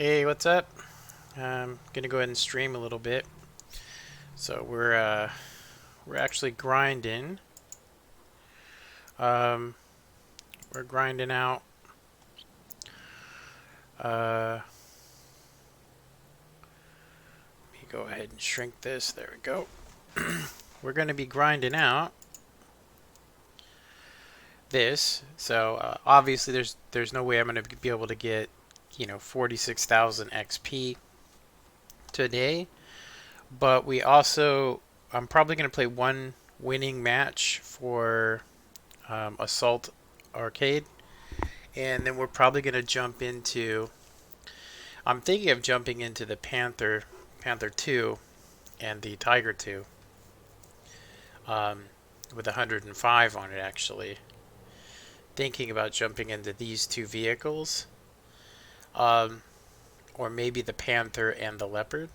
Hey, what's up? I'm gonna go ahead and stream a little bit. So we're actually grinding. Um, we're grinding out. Let me go ahead and shrink this. There we go. We're gonna be grinding out this. So obviously, there's no way I'm gonna be able to get 46,000 XP today. But I'm probably gonna play one winning match for Assault Arcade, and then we're probably going to jump into. I'm thinking of jumping into the Panther 2, and the Tiger 2, um, with 105 on it actually. Thinking about jumping into these two vehicles, um, or maybe the Panther and the Leopard.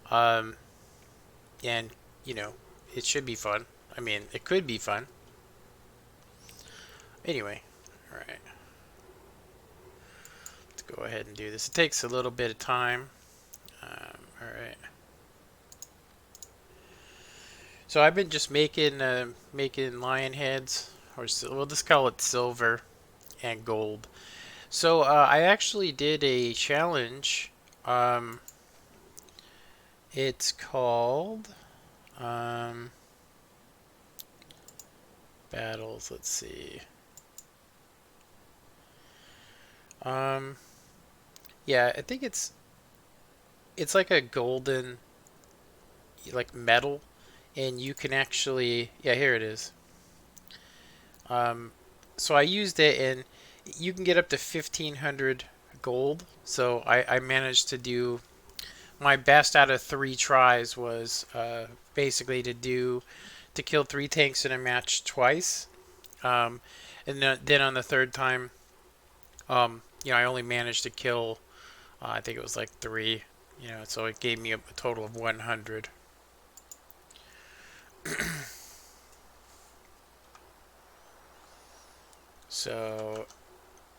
Um, and you know, it should be fun. I mean, it could be fun. Anyway, all right. Let's go ahead and do this. It takes a little bit of time. All right. So I've been just making lion heads, or we'll just call it silver and gold. So I actually did a challenge. Um, it's called um, battles. Let's see. Um, yeah, I think it's like a golden like metal, and you can actually here it is. Um, so I used it, and you can get up to 1,500 gold. So I managed to do my best out of 3 tries was basically to kill 3 tanks in a match twice. And then on the third time, I only managed to kill I think it was like 3. So it gave me a total of 100. So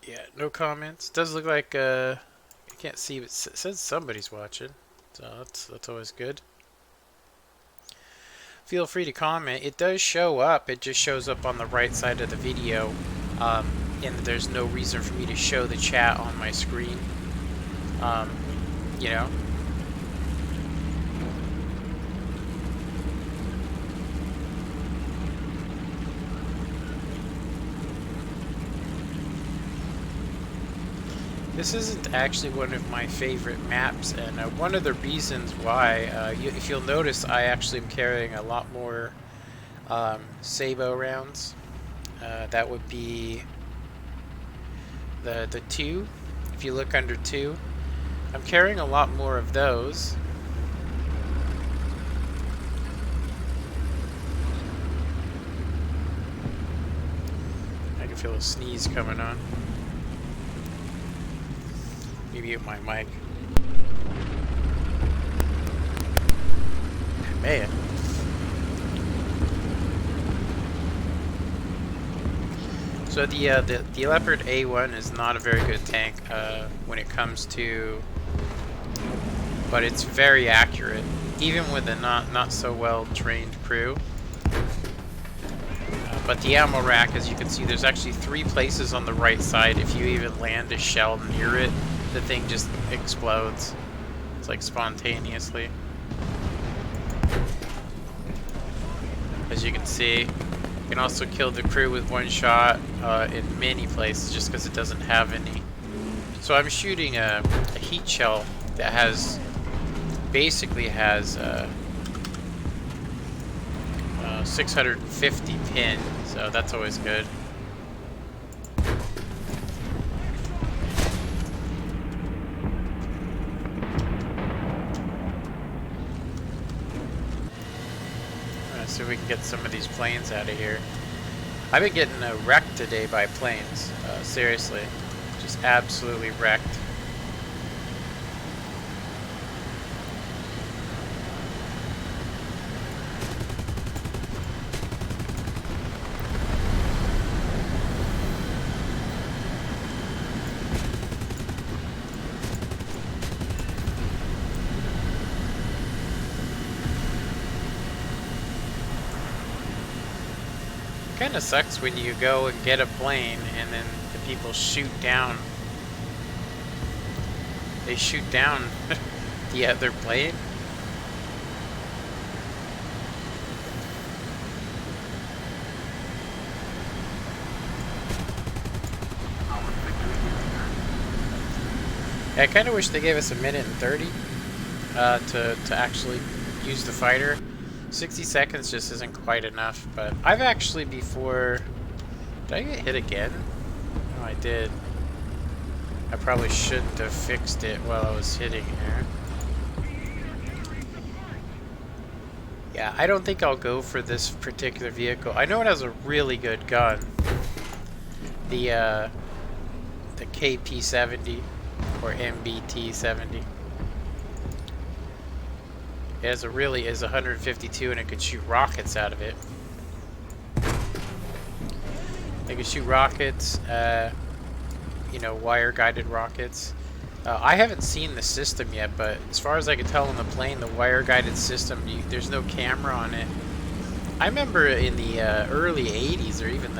yeah, no comments. Does look like I can't see, but it says somebody's watching, so that's always good. Feel free to comment. It does show up. It just shows up on the right side of the video, um, and there's no reason for me to show the chat on my screen. Um, you know. This isn't actually one of my favorite maps, and one of the reasons why, if you'll notice, I actually am carrying a lot more Sabo rounds. That would be the 2. If you look under 2, I'm carrying a lot more of those. I can feel a sneeze coming on. Mute my mic. Man. So the Leopard A1 is not a very good tank when it comes to, but it's very accurate, even with a not so well trained crew. But the ammo rack, as you can see, there's actually 3 places on the right side. If you even land a shell near it, the thing just explodes. It's like spontaneously. As you can see, you can also kill the crew with 1 shot in many places just because it doesn't have any. So I'm shooting a heat shell that basically has 650 pin, so that's always good. So we can get some of these planes out of here. I've been getting wrecked today by planes. Seriously. Just absolutely wrecked. kind of sucks when you go and get a plane and then the people shoot down. They shoot down the other plane. I kind of wish they gave us a minute and 30 to actually use the fighter. 60 seconds just isn't quite enough, but I've actually before... Did I get hit again? No, I did. I probably shouldn't have fixed it while I was hitting here. Yeah, I don't think I'll go for this particular vehicle. I know it has a really good gun. The KP-70 or MBT-70. It has a really is 152 and it could shoot rockets out of it. It can shoot rockets, you know, wire-guided rockets. I haven't seen the system yet, but as far as I can tell on the plane, the wire-guided system, there's no camera on it. I remember in the early 80s, or even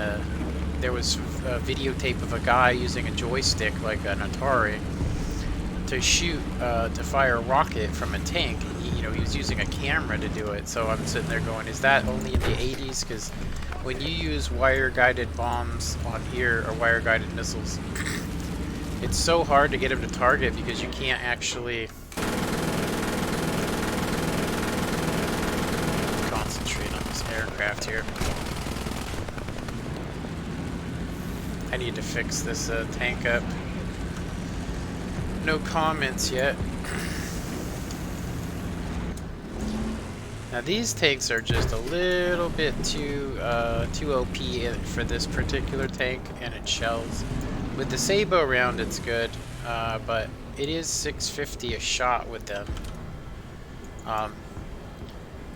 there was a videotape of a guy using a joystick, like an Atari, to shoot, to fire a rocket from a tank. And he was using a camera to do it. So I'm sitting there going, is that only in the 80s? Because when you use wire-guided bombs on here, or wire-guided missiles, it's so hard to get them to target because you can't actually concentrate on this aircraft here. I need to fix this tank up. No comments yet. Now these tanks are just a little bit too OP for this particular tank and its shells. With the Sabo round it's good, but it is 650 a shot with them.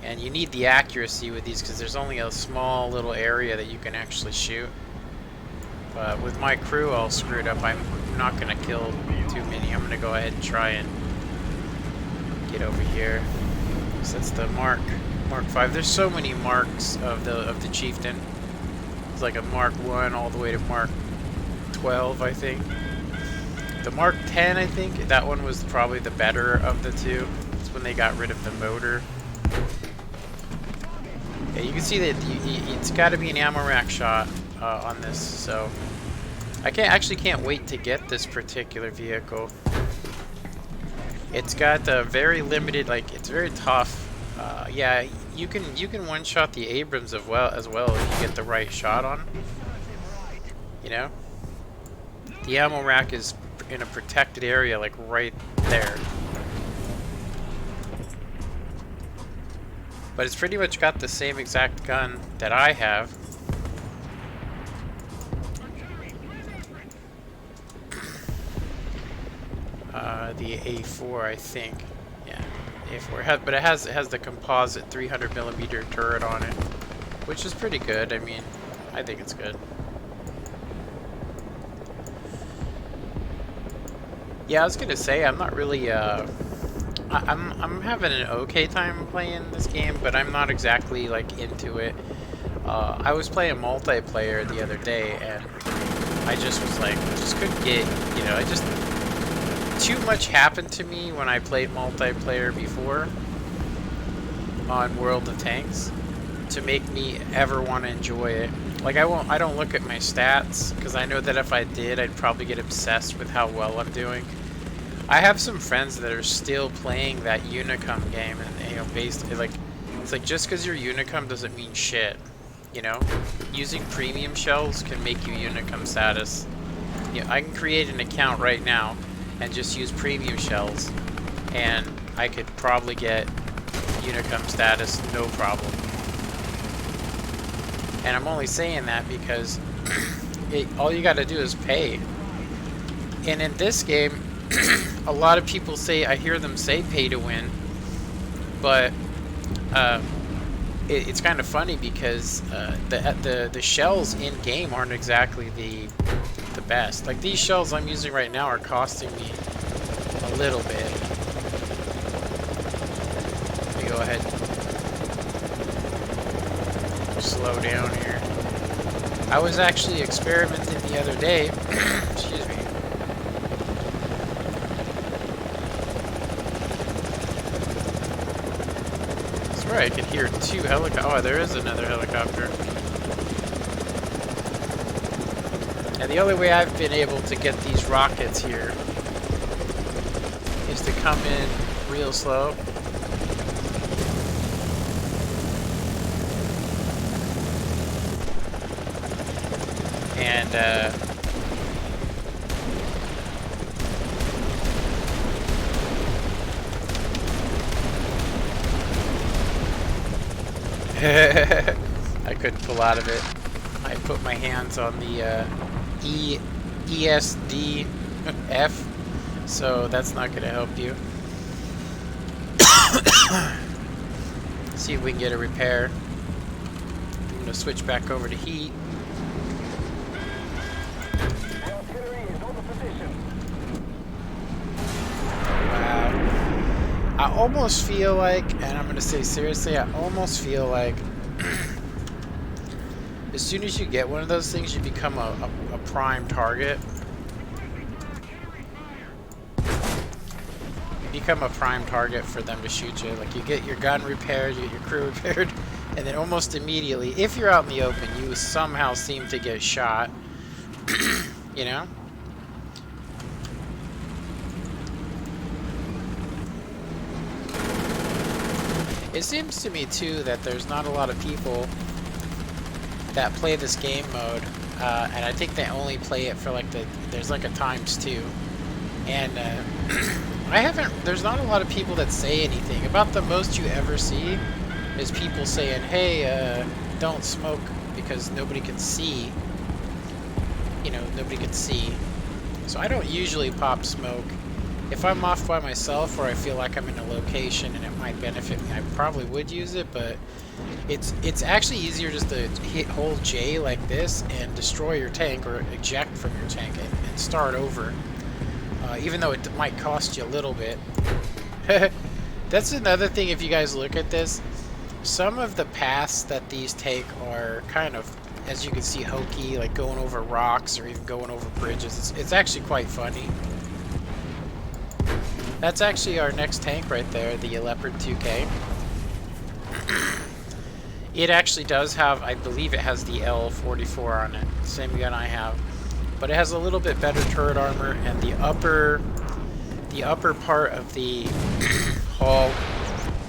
And you need the accuracy with these because there's only a small little area that you can actually shoot. But with my crew all screwed up, I'm not going to kill too many. I'm going to go ahead and try and get over here. So that's the Mark 5. There's so many marks of the Chieftain. It's like a Mark 1 all the way to Mark 12, I think. The Mark 10, I think, that one was probably the better of the two. It's when they got rid of the motor. Yeah, you can see that it's got to be an ammo rack shot on this, so I can't wait to get this particular vehicle. It's got a very limited, like, it's very tough. Yeah, you can one-shot the Abrams as well if you get the right shot on. You know, the ammo rack is in a protected area, like right there. But it's pretty much got the same exact gun that I have. The A4, I think. Yeah, A4. But it has the composite 300mm turret on it, which is pretty good. I mean, I think it's good. Yeah, I was gonna say I'm not really. I'm having an okay time playing this game, but I'm not exactly like into it. I was playing multiplayer the other day, and I just was like, just couldn't get, too much happened to me when I played multiplayer before on World of Tanks to make me ever want to enjoy it. Like I don't look at my stats because I know that if I did, I'd probably get obsessed with how well I'm doing. I have some friends that are still playing that Unicum game, and it's like just because you're Unicum doesn't mean shit. You know, using premium shells can make you Unicum status. I can create an account right now and just use premium shells, and I could probably get Unicum status no problem. And I'm only saying that because all you gotta do is pay. And in this game, a lot of people say, I hear them say pay to win, but it's kind of funny because the shells in game aren't exactly the best. Like these shells I'm using right now are costing me a little bit. Let me go ahead and slow down here. I was actually experimenting the other day. Excuse me. I swear I could hear 2 helicopters. Oh, there is another helicopter. And the only way I've been able to get these rockets here is to come in real slow. And I couldn't pull out of it. I put my hands on the ESD F, so that's not going to help you. See if we can get a repair. I'm going to switch back over to heat. I almost feel like, and I'm going to say seriously, I almost feel like as soon as you get one of those things, you become a prime target. You become a prime target for them to shoot you. Like, you get your gun repaired, you get your crew repaired, and then almost immediately, if you're out in the open, you somehow seem to get shot. You know? It seems to me, too, that there's not a lot of people that play this game mode, and I think they only play it for, like, there's, like, a ×2. And, there's not a lot of people that say anything. About the most you ever see is people saying, hey, don't smoke because nobody can see. You know, nobody can see. So I don't usually pop smoke. If I'm off by myself or I feel like I'm in a location and it might benefit me, I probably would use it, but it's actually easier just to hold J like this and destroy your tank or eject from your tank and start over. Even though it might cost you a little bit. That's another thing, if you guys look at this, some of the paths that these take are kind of, as you can see, hokey, like going over rocks or even going over bridges. It's actually quite funny. That's actually our next tank right there, the Leopard 2K. It actually does have, I believe it has the L44 on it, same gun I have. But it has a little bit better turret armor, and the upper part of the hull,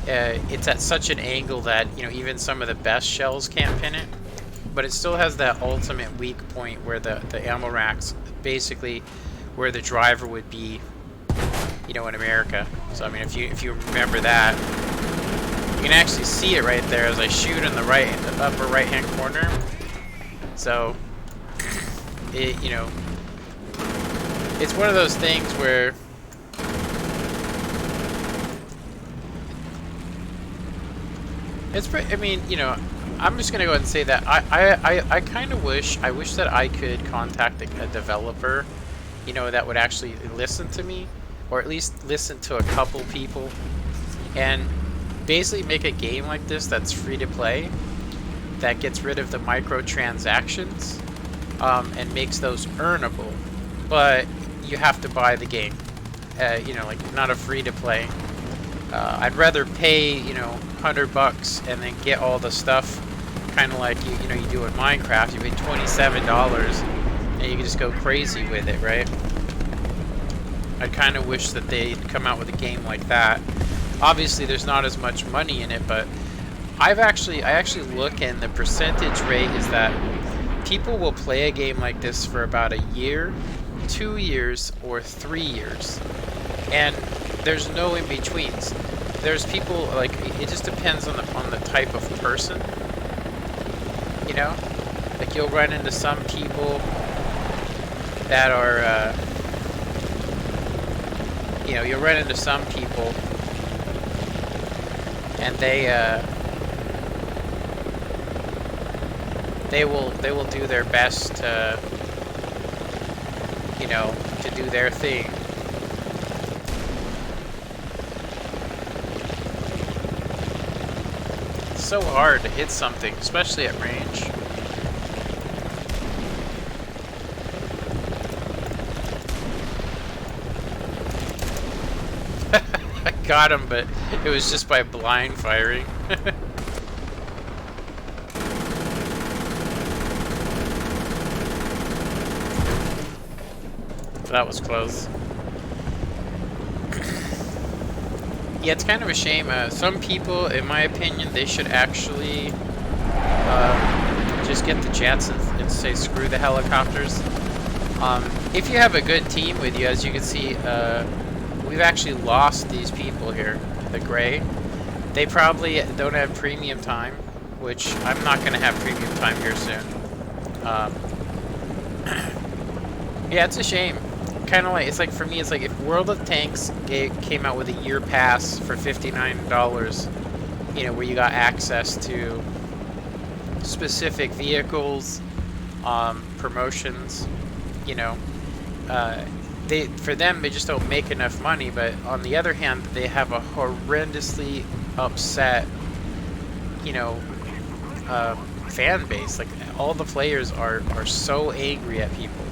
it's at such an angle that, you know, even some of the best shells can't pin it. But it still has that ultimate weak point where the ammo racks, basically where the driver would be, you know, in America. So I mean, if you remember that, you can actually see it right there as I shoot in the upper right hand corner. So it, you know, it's one of those things where it's pretty, I mean, you know, I'm just gonna go ahead and say that I kind of wish that I could contact a developer, you know, that would actually listen to me, or at least listen to a couple people, and basically make a game like this that's free to play, that gets rid of the microtransactions, and makes those earnable, but you have to buy the game. You know, like, not a free to play. I'd rather pay, you know, $100 and then get all the stuff, kind of like you know you do in Minecraft. You pay $27 and you can just go crazy with it, right? I kind of wish that they'd come out with a game like that. Obviously, there's not as much money in it, but I actually look, and the percentage rate is that people will play a game like this for about a year, 2 years, or 3 years, and there's no in betweens. There's people, like, it just depends on the type of person, you know. Like, you'll run into some people that are, you know, you'll run into some people, and they will do their best to, you know, to do their thing. It's so hard to hit something, especially at range. got him, but it was just by blind firing. That was close. Yeah, it's kind of a shame. Some people, in my opinion, they should actually just get the jets and say screw the helicopters. If you have a good team with you, as you can see, we've actually lost these people here. The gray. They probably don't have premium time, which I'm not going to have premium time here soon. Yeah, it's a shame. Kind of like, it's like, for me, it's like if World of Tanks came out with a year pass for $59, you know, where you got access to specific vehicles, promotions, you know, for them, they just don't make enough money. But on the other hand, they have a horrendously upset, you know, fan base. Like, all the players are so angry at people.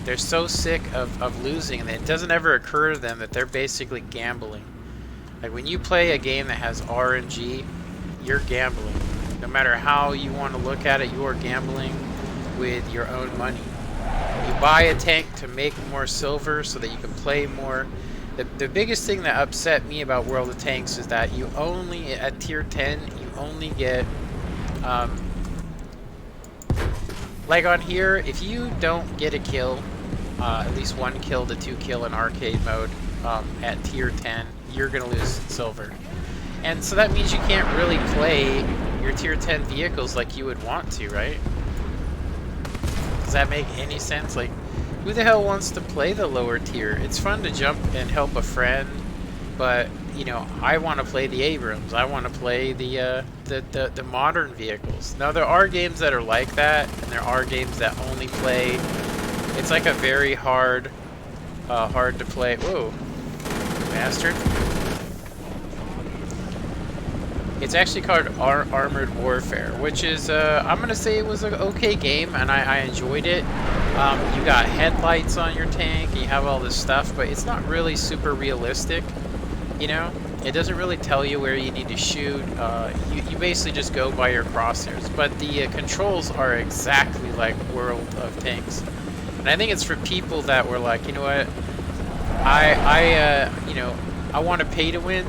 They're so sick of losing, and it doesn't ever occur to them that they're basically gambling. Like, when you play a game that has RNG, you're gambling. No matter how you want to look at it, you are gambling with your own money. You buy a tank to make more silver so that you can play more. The biggest thing that upset me about World of Tanks is that you only, at tier 10, you only get, like on here, if you don't get a kill, at least 1 kill to 2 kill in arcade mode, at tier 10, you're gonna lose silver. And so that means you can't really play your tier 10 vehicles like you would want to, right? Does that make any sense? Like, who the hell wants to play the lower tier? It's fun to jump and help a friend, but, you know, I want to play the Abrams. I want to play the modern vehicles. Now, there are games that are like that, and there are games that only play. It's like a very hard to play. Whoa, bastard! It's actually called Armored Warfare, which is, I'm going to say it was an okay game, and I enjoyed it. You got headlights on your tank, and you have all this stuff, but it's not really super realistic, you know? It doesn't really tell you where you need to shoot. You basically just go by your crosshairs, but the controls are exactly like World of Tanks. And I think it's for people that were like, you know what, you know, I want to pay to win,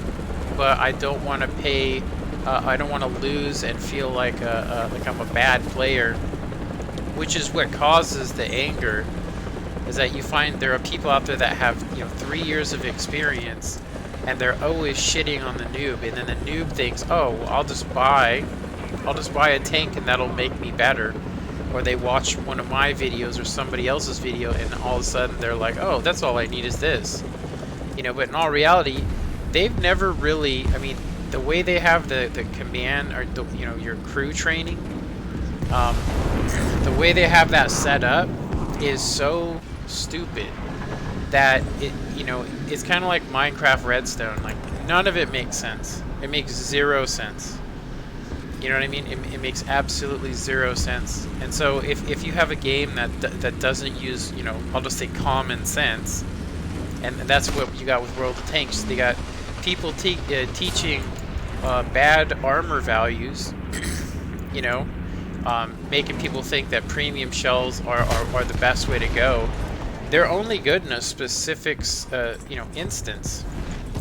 but I don't want to pay. I don't want to lose and feel like I'm a bad player, which is what causes the anger. Is that you find there are people out there that have, you know, 3 years of experience, and they're always shitting on the noob, and then the noob thinks, oh, well, I'll just buy a tank and that'll make me better. Or they watch one of my videos or somebody else's video, and all of a sudden they're like, oh, that's all I need is this. You know, but in all reality, they've never really, I mean, the way they have the command, or the, you know, your crew training, the way they have that set up is so stupid that it, you know, it's kind of like Minecraft Redstone. Like, none of it makes sense. It makes 0 sense. You know what I mean? It makes absolutely 0 sense. And so if you have a game that doesn't use, you know, I'll just say common sense, and that's what you got with World of Tanks. They got people teaching bad armor values, you know, making people think that premium shells are the best way to go. They're only good in a specific, you know, instance,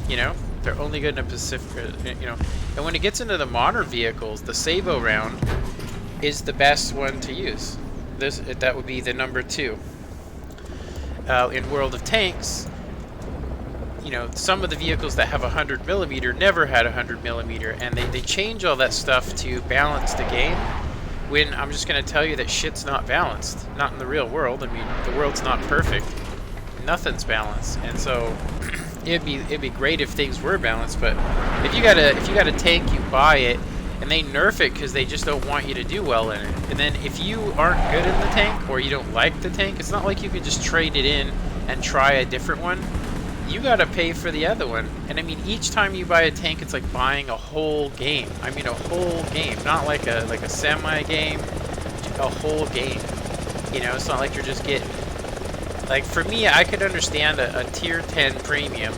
you know? They're only good in a specific, you know. And when it gets into the modern vehicles, the Sabo round is the best one to use. That would be the number 2. In World of Tanks, you know, some of the vehicles that have 100mm never had 100mm, and they change all that stuff to balance the game, when I'm just going to tell you that shit's not balanced. Not in the real world. I mean, the world's not perfect. Nothing's balanced. And so it'd be great if things were balanced, but if you got a tank, you buy it, and they nerf it because they just don't want you to do well in it. And then if you aren't good in the tank, or you don't like the tank, it's not like you can just trade it in and try a different one. You gotta pay for the other one. And I mean, each time you buy a tank, it's like buying a whole game. I mean, a whole game, not like a semi game, a whole game. You know, it's not like you're just getting. Like, for me, I could understand a tier 10 premium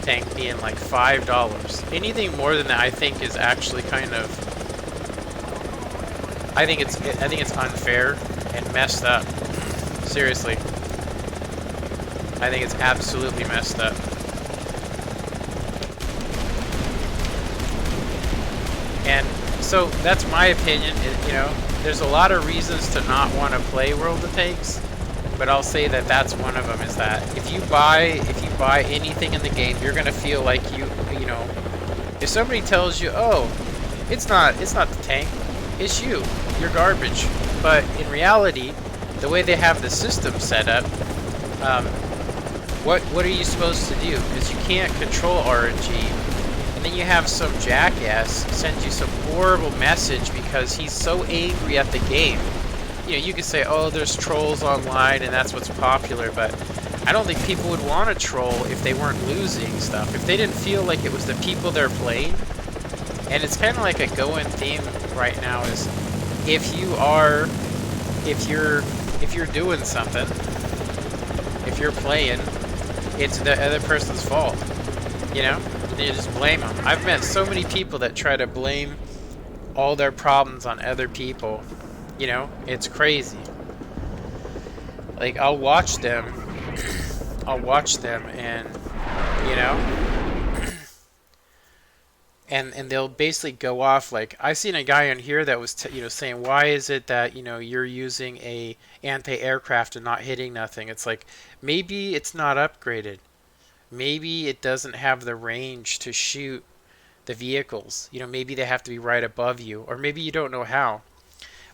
tank being like $5. Anything more than that, I think, is actually kind of. I think it's unfair and messed up. Seriously, I think it's absolutely messed up. And so that's my opinion. You know, there's a lot of reasons to not want to play World of Tanks, but I'll say that that's one of them. Is that if you buy anything in the game, you're gonna feel like you know, if somebody tells you, oh, it's not the tank, it's you, you're garbage. But in reality, the way they have the system set up, what are you supposed to do? Because you can't control RNG. And then you have some jackass send you some horrible message because he's so angry at the game. You know, you could say, oh, there's trolls online and that's what's popular, but I don't think people would want to troll if they weren't losing stuff. If they didn't feel like it was the people they're playing. And it's kind of like a going theme right now is if you're doing something, if you're playing, it's the other person's fault, you know? You just blame them. I've met so many people that try to blame all their problems on other people. You know, it's crazy. Like, I'll watch them and, you know, and they'll basically go off like, I seen a guy on here that was, you know, saying, why is it that, you know, you're using a anti-aircraft and not hitting nothing? It's like, maybe it's not upgraded. Maybe it doesn't have the range to shoot the vehicles. You know, maybe they have to be right above you, or maybe you don't know how.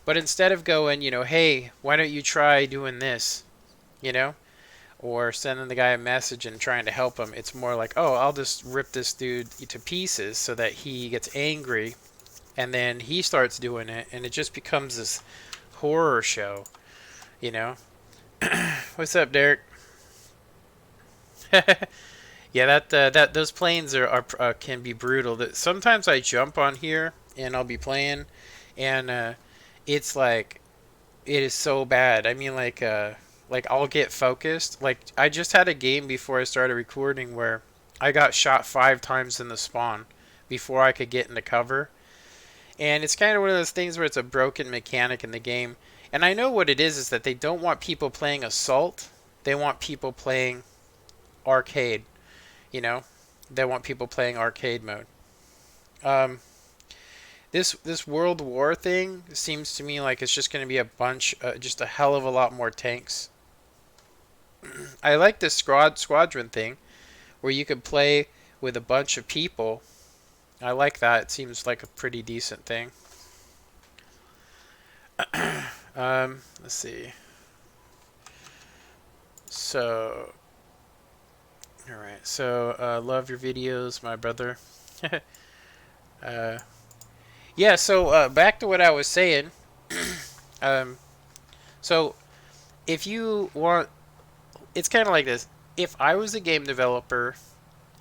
But instead of going, you know, hey, why don't you try doing this, you know, or sending the guy a message and trying to help him, it's more like, oh, I'll just rip this dude to pieces so that he gets angry, and then he starts doing it, and it just becomes this horror show, you know. What's up, Derek? Yeah, that those planes are can be brutal. Sometimes I jump on here and I'll be playing, and it's like it is so bad. I mean, like I'll get focused. Like I just had a game before I started recording where I got shot 5 times in the spawn before I could get into cover, and it's kind of one of those things where it's a broken mechanic in the game. And I know what it is that they don't want people playing assault. They want people playing arcade, you know, they want people playing arcade mode. This World War thing seems to me like it's just going to be just a hell of a lot more tanks. I like this squadron thing where you could play with a bunch of people. I like that. It seems like a pretty decent thing. Let's see. So alright, so love your videos, my brother. Yeah, so back to what I was saying. So if you want, it's kind of like this. If I was a game developer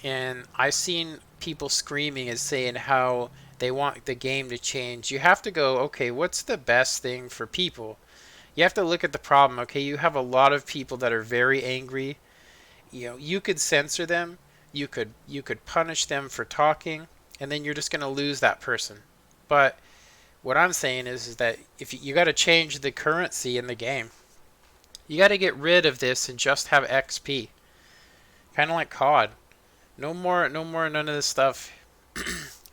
and I seen people screaming and saying how they want the game to change, you have to go, okay, what's the best thing for people? You have to look at the problem. Okay, you have a lot of people that are very angry. You know, you could censor them, you could punish them for talking, and then you're just going to lose that person. But what I'm saying is that if you got to change the currency in the game, you got to get rid of this and just have XP, kind of like COD. No more, none of this stuff.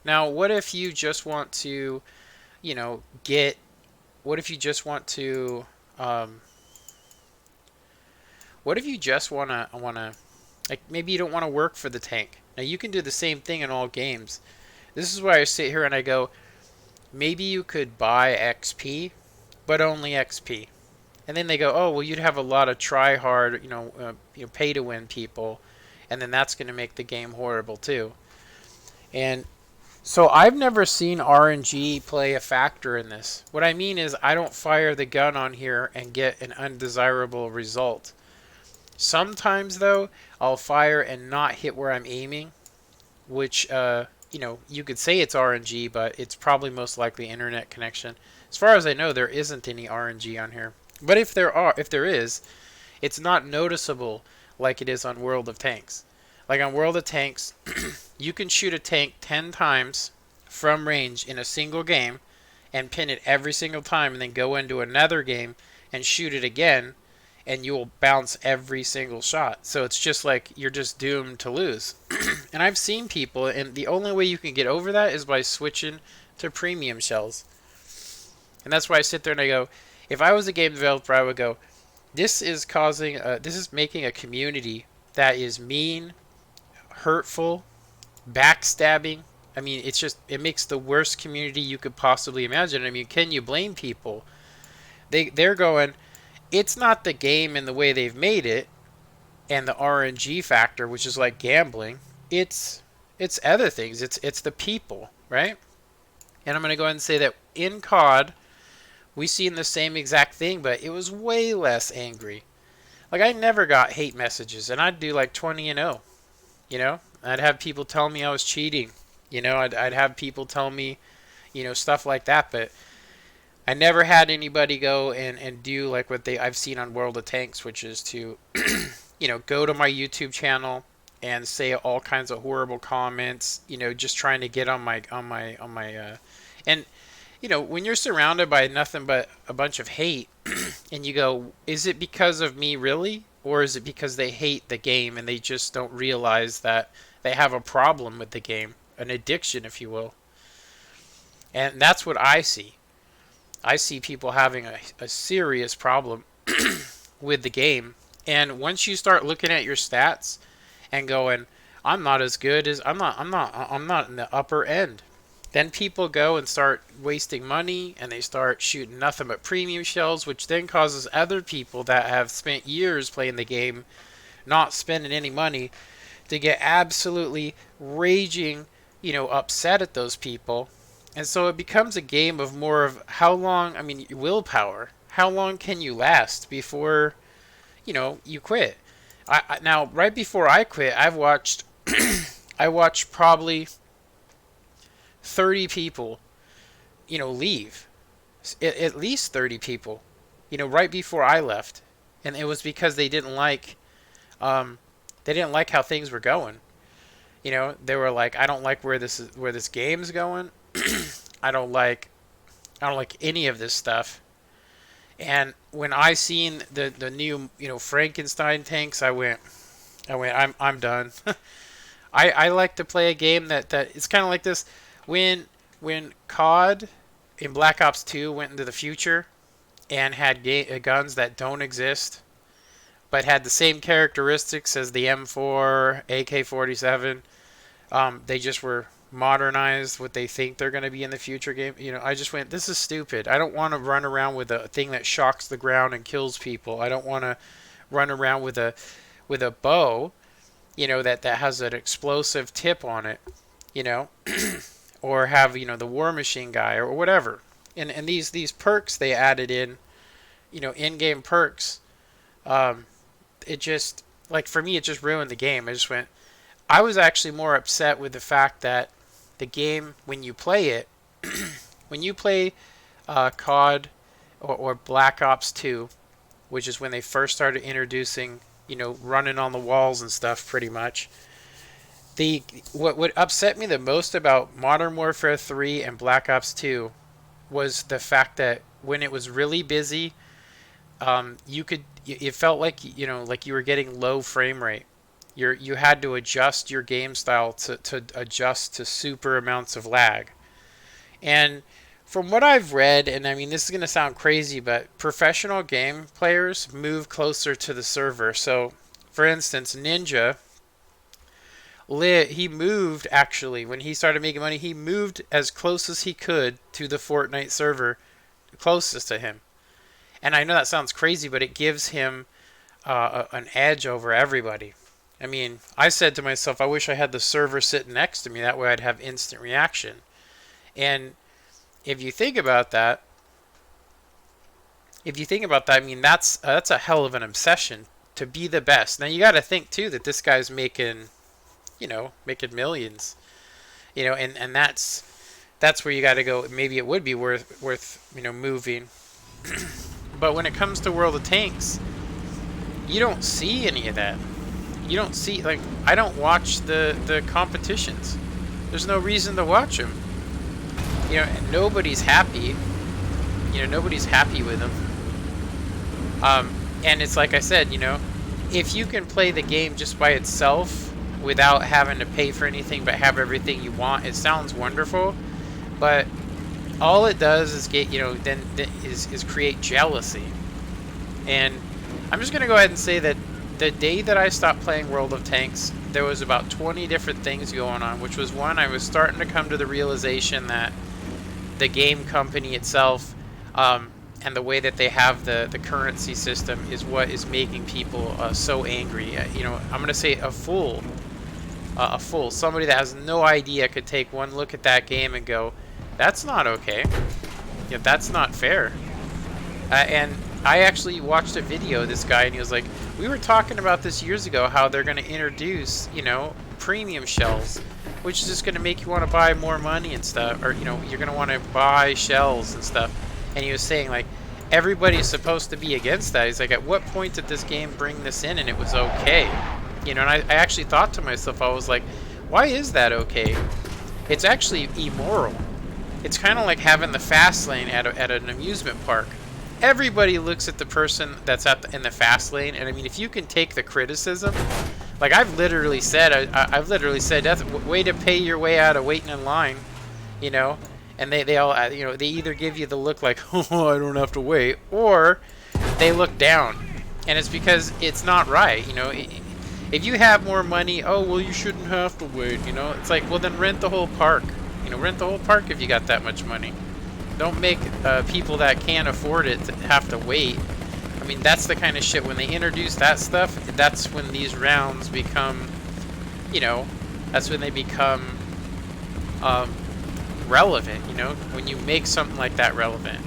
Now, what if you just want to, you know, what if you just want to, what if you just wanna like maybe you don't want to work for the tank? Now you can do the same thing in all games. This is where I sit here and I go, maybe you could buy XP, but only XP. And then they go, oh well, you'd have a lot of try hard, you know, pay to win people, and then that's going to make the game horrible too. And so I've never seen RNG play a factor in this. What I mean is I don't fire the gun on here and get an undesirable result. Sometimes, though, I'll fire and not hit where I'm aiming, which, you know, you could say it's RNG, but it's probably most likely internet connection. As far as I know, there isn't any RNG on here. But if there is, it's not noticeable like it is on World of Tanks. Like on World of Tanks, you can shoot a tank 10 times from range in a single game and pin it every single time, and then go into another game and shoot it again, and you will bounce every single shot. So it's just like you're just doomed to lose. And I've seen people, and the only way you can get over that is by switching to premium shells. And that's why I sit there and I go, if I was a game developer, I would go, this is making a community that is mean, hurtful, backstabbing. I mean, it makes the worst community you could possibly imagine. I mean, can you blame people? They're going, it's not the game and the way they've made it and the RNG factor, which is like gambling. It's other things. It's the people, right? And I'm going to go ahead and say that in COD, we seen the same exact thing, but it was way less angry. Like, I never got hate messages, and I'd do like 20-0. You know, I'd have people tell me I was cheating. You know, I'd have people tell me, you know, stuff like that. But I never had anybody go and do like what I've seen on World of Tanks, which is to, you know, go to my YouTube channel and say all kinds of horrible comments. You know, just trying to get on my and you know, when you're surrounded by nothing but a bunch of hate, and you go, is it because of me really? Or is it because they hate the game and they just don't realize that they have a problem with the game? An addiction, if you will. And that's what I see. I see people having a serious problem with the game. And once you start looking at your stats and going, I'm not as good as, I'm not in the upper end. Then people go and start wasting money, and they start shooting nothing but premium shells, which then causes other people that have spent years playing the game, not spending any money, to get absolutely raging, you know, upset at those people. And so it becomes a game of more of how long, I mean, willpower. How long can you last before, you know, you quit? Now, right before I quit, I watched probably 30 people, you know, leave. At least 30 people, you know, right before I left. And it was because they didn't like how things were going. You know, they were like, I don't like where this game's going. I don't like any of this stuff. And when I seen the new, you know, Frankenstein tanks, I went, I'm done. I like to play a game that it's kind of like this. When COD in Black Ops 2 went into the future and had guns that don't exist, but had the same characteristics as the M4, AK-47, they just were modernized what they think they're going to be in the future game. You know, I just went, this is stupid. I don't want to run around with a thing that shocks the ground and kills people. I don't want to run around with a bow, you know, that has an explosive tip on it, you know. Or have, you know, the War Machine guy or whatever. And these perks they added in, you know, in-game perks, it just, like, for me, it just ruined the game. I was actually more upset with the fact that the game, when you play it, when you play COD or Black Ops 2, which is when they first started introducing, you know, running on the walls and stuff pretty much, what upset me the most about Modern Warfare 3 and Black Ops 2 was the fact that when it was really busy, it felt like, you know, like you were getting low frame rate. You had to adjust your game style to adjust to super amounts of lag. And from what I've read, and I mean, this is going to sound crazy, but professional game players move closer to the server. So, for instance, Ninja, he moved, actually, when he started making money, he moved as close as he could to the Fortnite server closest to him. And I know that sounds crazy, but it gives him an edge over everybody. I mean, I said to myself, I wish I had the server sitting next to me. That way I'd have instant reaction. And if you think about that, I mean, that's a hell of an obsession to be the best. Now, you got to think, too, that this guy's making millions, you know, and that's where you got to go. Maybe it would be worth, you know, moving. But when it comes to World of Tanks, you don't see any of that. you don't see, like, I don't watch the competitions. There's no reason to watch them. You know, nobody's happy. You know, nobody's happy with them. And it's like I said, you know, if you can play the game just by itself without having to pay for anything but have everything you want, it sounds wonderful. But all it does is get, you know, then is create jealousy. And I'm just going to go ahead and say that the day that I stopped playing World of Tanks, there was about 20 different things going on, which was one, I was starting to come to the realization that the game company itself, and the way that they have the currency system is what is making people so angry. You know, I'm going to say a fool, somebody that has no idea could take one look at that game and go, that's not okay. Yeah, that's not fair. And I actually watched a video of this guy, and he was like, we were talking about this years ago, how they're going to introduce, you know, premium shells, which is just going to make you want to buy more money and stuff, or, you know, you're going to want to buy shells and stuff. And he was saying, like, everybody's supposed to be against that. He's like, at what point did this game bring this in and it was okay? You know, and I actually thought to myself, I was like, why is that okay? It's actually immoral. It's kind of like having the fast lane at an amusement park. Everybody looks at the person that's in the fast lane, and I mean, if you can take the criticism, like I've literally said, that's a way to pay your way out of waiting in line, you know. And they all, you know, they either give you the look like, oh, I don't have to wait, or they look down, and it's because it's not right, you know. If you have more money, oh well, you shouldn't have to wait, you know. It's like, well, then rent the whole park, you know, rent the whole park if you got that much money. Don't make people that can't afford it to have to wait. I mean, that's the kind of shit, when they introduce that stuff, that's when these rounds become, you know, that's when they become relevant, you know, when you make something like that relevant.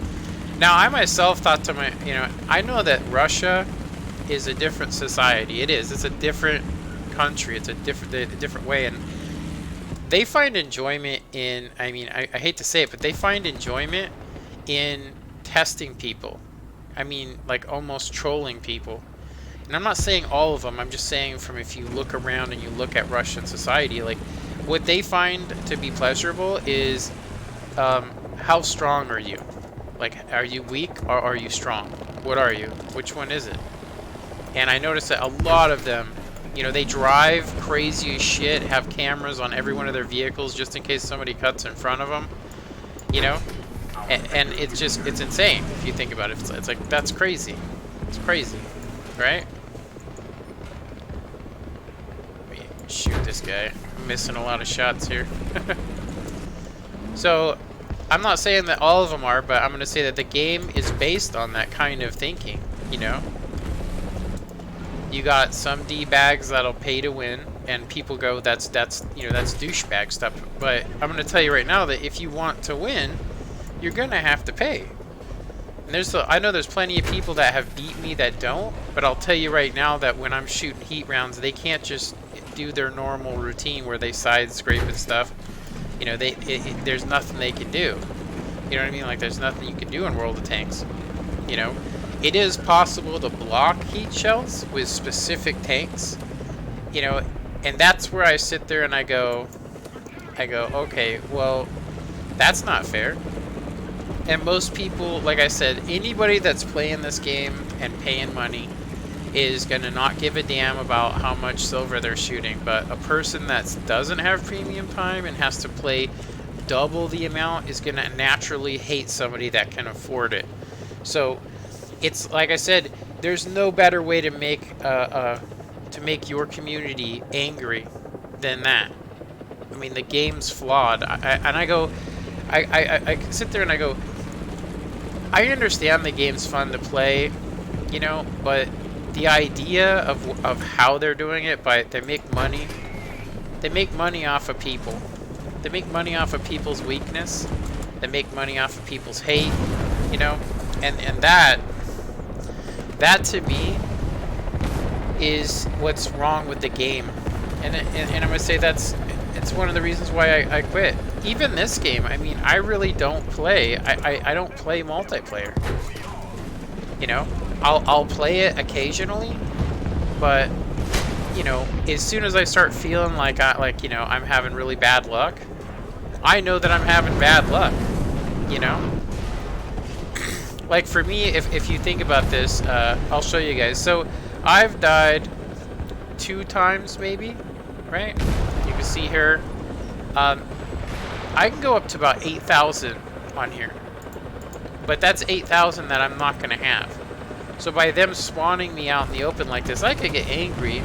Now, I myself thought to you know, I know that Russia is a different society. It is. It's a different country. It's a different way, and they find enjoyment in, I mean, I hate to say it, but they find enjoyment in testing people. I mean, like almost trolling people. And I'm not saying all of them, I'm just saying from, if you look around and you look at Russian society, like what they find to be pleasurable is how strong are you? Like, are you weak or are you strong? What are you? Which one is it? And I noticed that a lot of them, you know, they drive crazy as shit, have cameras on every one of their vehicles just in case somebody cuts in front of them, you know? And it's just, it's insane if you think about it. It's like, that's crazy. It's crazy, right? Let me shoot this guy. I'm missing a lot of shots here. So, I'm not saying that all of them are, but I'm going to say that the game is based on that kind of thinking, you know? You got some D-bags that'll pay to win, and people go, that's you know, that's douchebag stuff. But I'm going to tell you right now that if you want to win, you're going to have to pay. And I know there's plenty of people that have beat me that don't, but I'll tell you right now that when I'm shooting heat rounds, they can't just do their normal routine where they side scrape and stuff. You know, there's nothing they can do. You know what I mean? Like, there's nothing you can do in World of Tanks. You know? It is possible to block heat shells with specific tanks, you know, and that's where I sit there and I go, okay, well, that's not fair. And most people, like I said, anybody that's playing this game and paying money is going to not give a damn about how much silver they're shooting. But a person that doesn't have premium time and has to play double the amount is going to naturally hate somebody that can afford it. So it's like I said, there's no better way to make your community angry than that. I mean, the game's flawed. I sit there and I go, I understand the game's fun to play, you know, but the idea of how they're doing it, they make money. They make money off of people. They make money off of people's weakness. They make money off of people's hate, you know, and that to me is what's wrong with the game. And I'm gonna say it's one of the reasons why I quit. Even this game, I mean, I really don't play. I don't play multiplayer. You know, I'll play it occasionally, but you know, as soon as I start feeling like you know, I'm having really bad luck, I know that I'm having bad luck, you know? Like for me, if you think about this, I'll show you guys. So I've died 2 times maybe, right? You can see here. I can go up to about 8,000 on here. But that's 8,000 that I'm not going to have. So by them spawning me out in the open like this, I could get angry.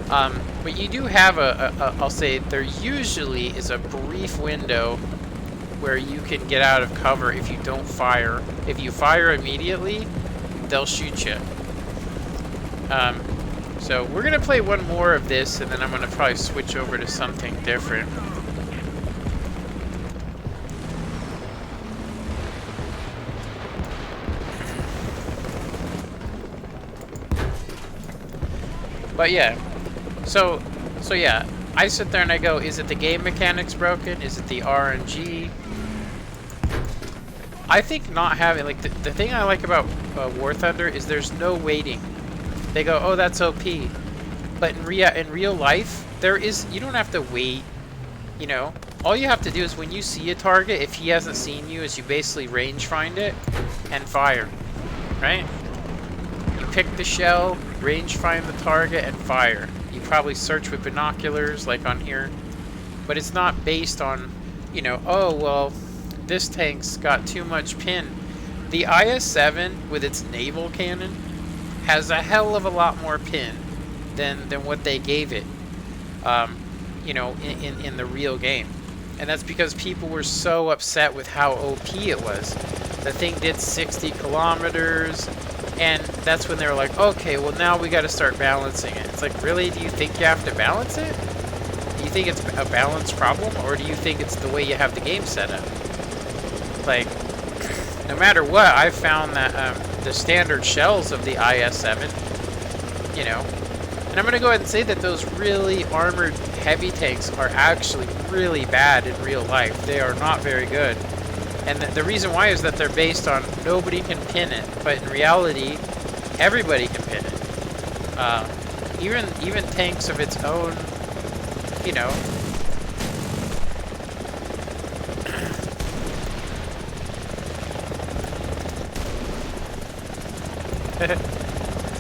But you do have I'll say, there usually is a brief window where you can get out of cover if you don't fire. If you fire immediately, they'll shoot you. So we're going to play one more of this, and then I'm going to probably switch over to something different. But yeah, so yeah, I sit there and I go, is it the game mechanics broken? Is it the RNG? I think not having, like, the thing I like about War Thunder is there's no waiting. They go, oh, that's OP. But in real life, you don't have to wait, you know. All you have to do is when you see a target, if he hasn't seen you, is you basically range find it and fire, right? You pick the shell, range find the target, and fire. You probably search with binoculars, like on here. But it's not based on, you know, oh, well, this tank's got too much pin. The IS-7, with its naval cannon, has a hell of a lot more pin than what they gave it, you know, in the real game. And that's because people were so upset with how OP it was. The thing did 60 kilometers, and that's when they were like, okay, well now we got to start balancing it. It's like, really? Do you think you have to balance it? Do you think it's a balance problem, or do you think it's the way you have the game set up? Like, no matter what, I've found that the standard shells of the IS-7, you know, and I'm going to go ahead and say that those really armored heavy tanks are actually really bad in real life. They are not very good. And the reason why is that they're based on nobody can pin it, but in reality, everybody can pin it. Even tanks of its own, you know.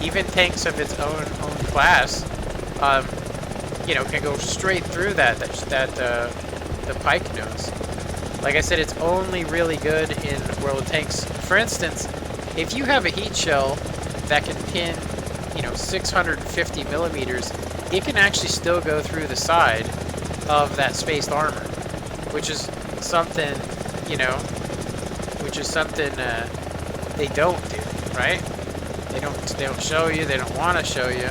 Even tanks of its own class, you know, can go straight through the pike nose. Like I said, it's only really good in World of Tanks. For instance, if you have a heat shell that can pin, you know, 650 millimeters, it can actually still go through the side of that spaced armor, which is something, you know, they don't do, right? They don't show you. They don't want to show you.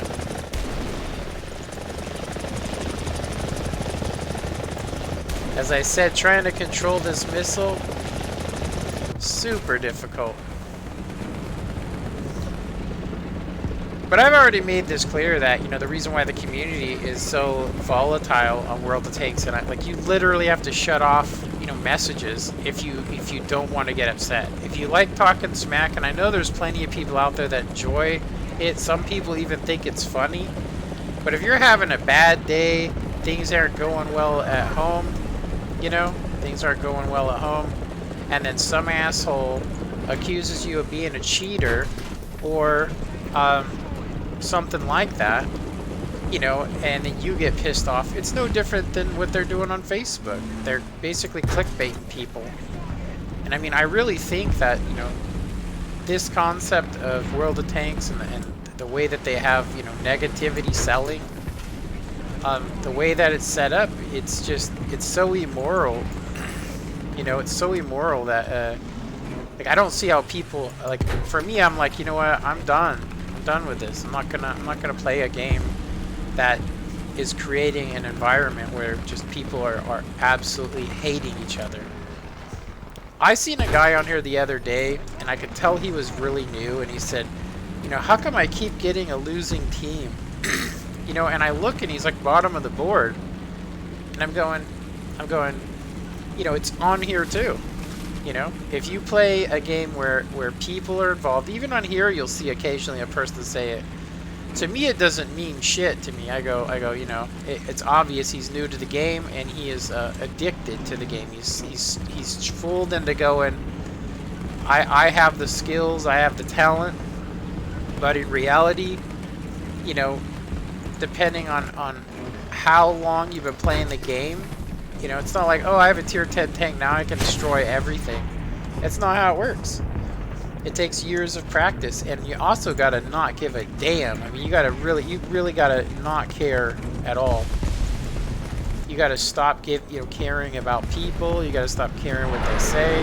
As I said, trying to control this missile, super difficult. But I've already made this clear that, you know, the reason why the community is so volatile on World of Tanks, and like, you literally have to shut off, you know, messages if you don't want to get upset. If you like talking smack, and I know there's plenty of people out there that enjoy it, some people even think it's funny, but if you're having a bad day, things aren't going well at home, you know, things aren't going well at home, and then some asshole accuses you of being a cheater or something like that, you know, and then you get pissed off, it's no different than what they're doing on Facebook. They're basically clickbaiting people. And I mean, I really think that, you know, this concept of World of Tanks and the way that they have, you know, negativity selling, the way that it's set up, it's so immoral. You know, it's so immoral that, like, I don't see how people, like, for me, I'm like, you know what, I'm done with this. I'm not gonna play a game that is creating an environment where just people are absolutely hating each other. I seen a guy on here the other day, and I could tell he was really new, and he said, you know, how come I keep getting a losing team? You know, and I look, and he's like bottom of the board, and I'm going, you know, it's on here too. You know, if you play a game where people are involved, even on here, you'll see occasionally a person say it. to me it doesn't mean shit to me. I go, you know, it's obvious he's new to the game and he is addicted to the game. He's fooled into going, I have the skills, I have the talent, but in reality, you know, depending on how long you've been playing the game, you know, it's not like, oh, I have a tier 10 tank, now I can destroy everything. That's not how it works. It takes years of practice, and you also gotta not give a damn. I mean, you really gotta not care at all. You gotta stop caring about people. You gotta stop caring what they say.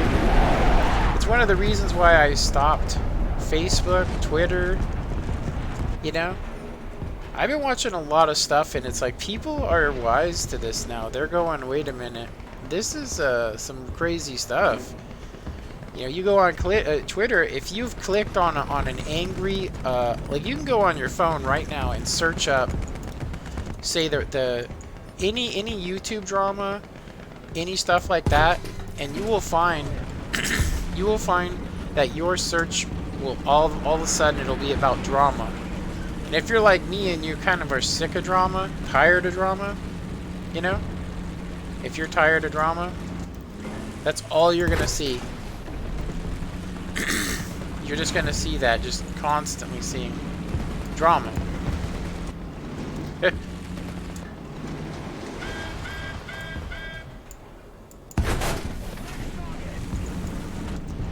It's one of the reasons why I stopped Facebook, Twitter. You know, I've been watching a lot of stuff, and it's like people are wise to this now. They're going, wait a minute, this is some crazy stuff. You know, you go on Twitter, if you've clicked on an angry, like you can go on your phone right now and search up, say any YouTube drama, any stuff like that, and you will find that your search will all of a sudden it'll be about drama. And if you're like me and you kind of are sick of drama, tired of drama, you know, if you're tired of drama, that's all you're gonna see. You're just gonna see that, just constantly seeing drama.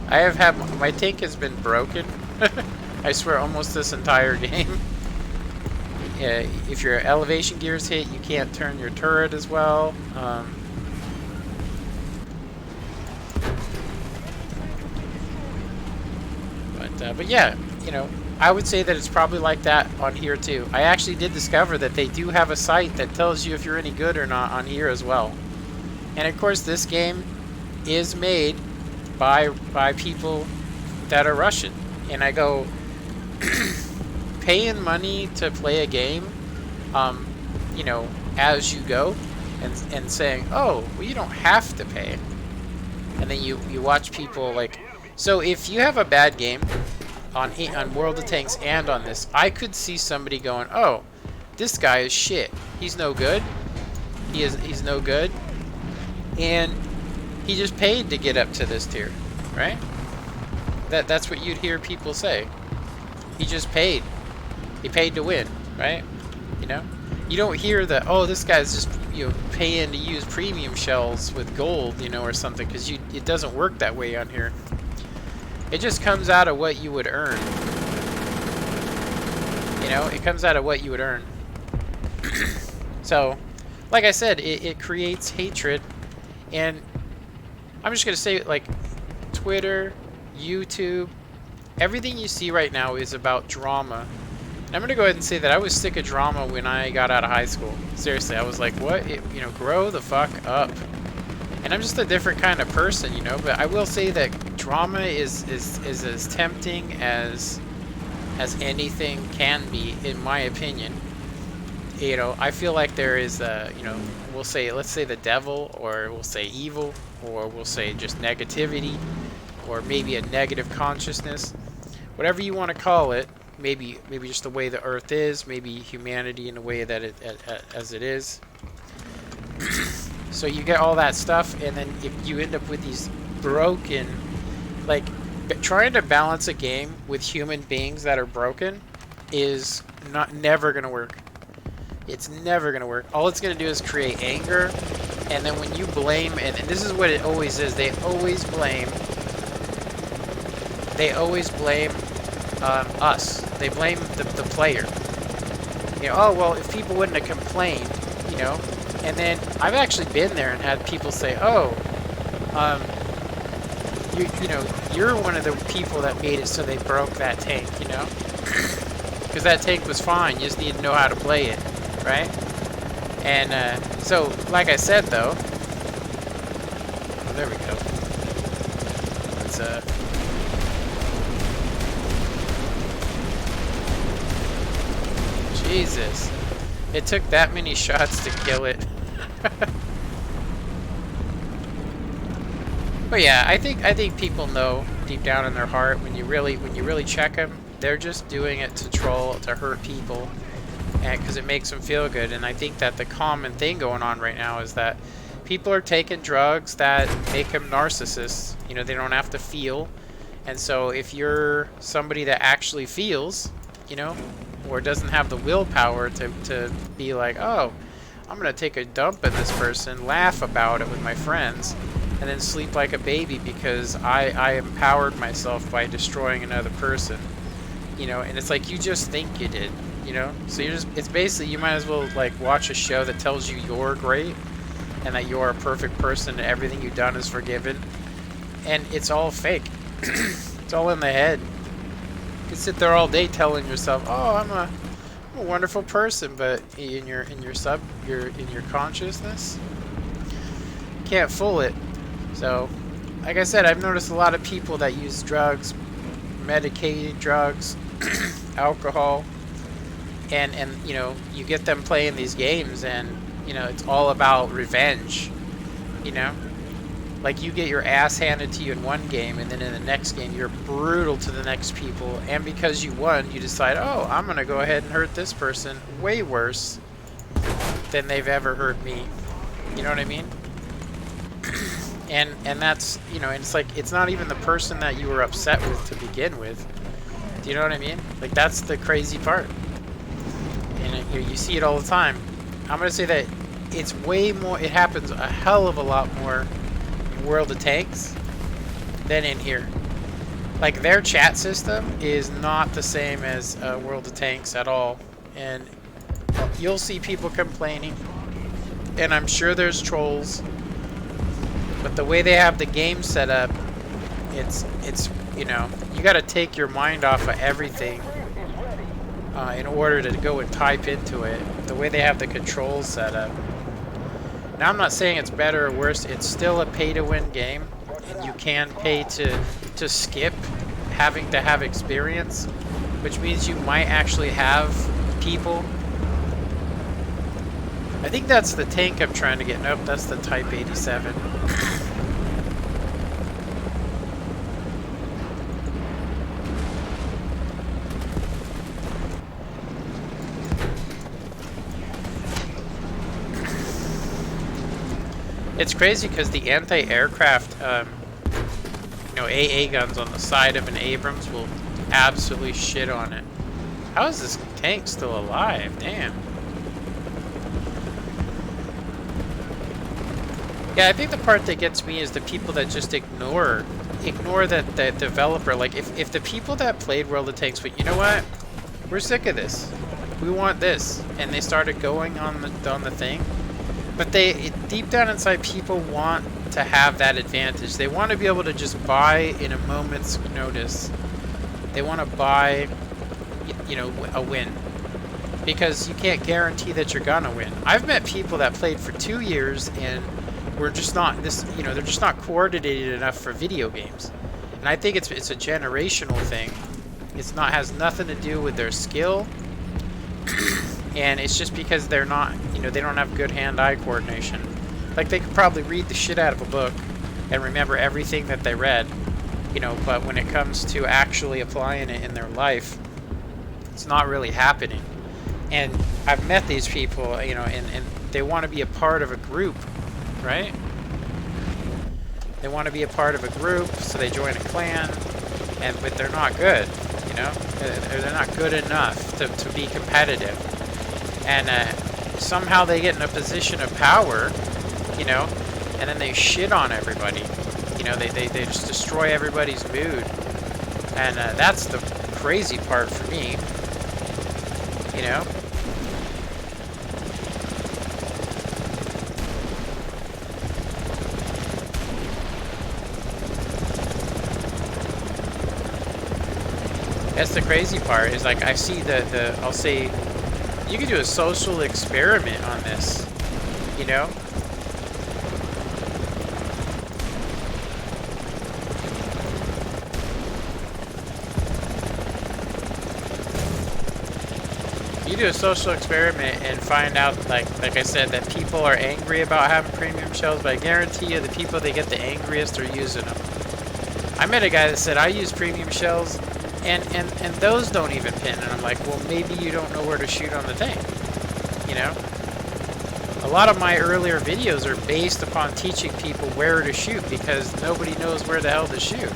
I have had my tank has been broken. I swear, almost this entire game. If your elevation gear's hit, you can't turn your turret as well. But yeah, you know, I would say that it's probably like that on here too. I actually did discover that they do have a site that tells you if you're any good or not on here as well. And of course, this game is made by people that are Russian. And I go, paying money to play a game, you know, as you go, and saying, oh, well, you don't have to pay. And then you watch people like, so if you have a bad game on World of Tanks and on this, I could see somebody going, oh, this guy is shit. He's no good. He's no good. And he just paid to get up to this tier, right? That's what you'd hear people say. He just paid. He paid to win, right? You know? You don't hear that, oh, this guy's just, you know, paying to use premium shells with gold, you know, or something, because it doesn't work that way on here. It just comes out of what you would earn. You know, it comes out of what you would earn. So, like I said, it creates hatred. And I'm just going to say, like, Twitter, YouTube, everything you see right now is about drama. And I'm going to go ahead and say that I was sick of drama when I got out of high school. Seriously, I was like, what? You know, grow the fuck up. And I'm just a different kind of person, you know, but I will say that drama is as tempting as anything can be, in my opinion. You know, I feel like there is you know, let's say the devil, or we'll say evil, or we'll say just negativity, or maybe a negative consciousness, whatever you want to call it. Maybe just the way the earth is, maybe humanity in the way that as it is. So you get all that stuff, and then if you end up with these broken, like, trying to balance a game with human beings that are broken is never gonna work. It's never gonna work. All it's gonna do is create anger, and then when you blame, and this is what it always is, they always blame us. They blame the player. You know, oh, well, if people wouldn't have complained, you know. And then I've actually been there and had people say, oh, you know, you're one of the people that made it so they broke that tank, you know? Because that tank was fine, you just need to know how to play it, right? And so, like I said, though, oh, there we go. Let's, Jesus. It took that many shots to kill it. But yeah, I think people know deep down in their heart when you really check them, They're just doing it to troll, to hurt people, and because it makes them feel good. And I think that the common thing going on right now is that people are taking drugs that make them narcissists. You know, they don't have to feel. And so if you're somebody that actually feels, you know, or doesn't have the willpower to be like, oh, I'm going to take a dump in this person, laugh about it with my friends, and then sleep like a baby because I empowered myself by destroying another person. You know, and it's like, you just think you did, you know? So you're just, it's basically, you might as well like watch a show that tells you you're great and that you're a perfect person and everything you've done is forgiven. And it's all fake. It's all in the head. You can sit there all day telling yourself, oh, I'm a wonderful person, but in your consciousness, you can't fool it. So, like I said, I've noticed a lot of people that use drugs, medicated drugs, alcohol, and you know, you get them playing these games, and you know, it's all about revenge. You know, like you get your ass handed to you in one game, and then in the next game you're brutal to the next people, and because you won, you decide, oh, I'm gonna go ahead and hurt this person way worse than they've ever hurt me. You know what I mean? And that's, you know, and it's like, it's not even the person that you were upset with to begin with. Do you know what I mean? Like, that's the crazy part. And you see it all the time. I'm gonna say that it's way more, it happens a hell of a lot more in World of Tanks than in here. Like, their chat system is not the same as World of Tanks at all. And you'll see people complaining, and I'm sure there's trolls, but the way they have the game set up, it's you know, you got to take your mind off of everything in order to go and type into it. The way they have the controls set up. Now, I'm not saying it's better or worse. It's still a pay-to-win game, and you can pay to skip having to have experience, which means you might actually have people. I think that's the tank I'm trying to get. Nope, that's the Type 87. It's crazy because the anti-aircraft, you know, AA guns on the side of an Abrams will absolutely shit on it. How is this tank still alive? Damn. Yeah, I think the part that gets me is the people that just ignore that the developer. Like, if the people that played World of Tanks went, you know what, we're sick of this, we want this, and they started going on the thing. But deep down inside, people want to have that advantage. They want to be able to just buy in a moment's notice. They want to buy, you know, a win. Because you can't guarantee that you're gonna win. I've met people that played for 2 years and were just not you know, they're just not coordinated enough for video games. And I think it's a generational thing. Has nothing to do with their skill. And it's just because they're not, you know, they don't have good hand-eye coordination. Like, they could probably read the shit out of a book and remember everything that they read, you know, but when it comes to actually applying it in their life, it's not really happening. And I've met these people, you know, and they want to be a part of a group, right? They want to be a part of a group, so they join a clan, but they're not good, you know? They're not good enough to be competitive. And somehow they get in a position of power, you know, and then they shit on everybody. You know, they just destroy everybody's mood. And that's the crazy part for me, you know? That's the crazy part, is like, I see I'll say, you could do a social experiment on this, you know? You do a social experiment and find out, like I said, that people are angry about having premium shells, but I guarantee you the people that get the angriest are using them. I met a guy that said, I use premium shells, and those don't even pin. And I'm like, well, maybe you don't know where to shoot on the thing, you know. A lot of my earlier videos are based upon teaching people where to shoot because nobody knows where the hell to shoot.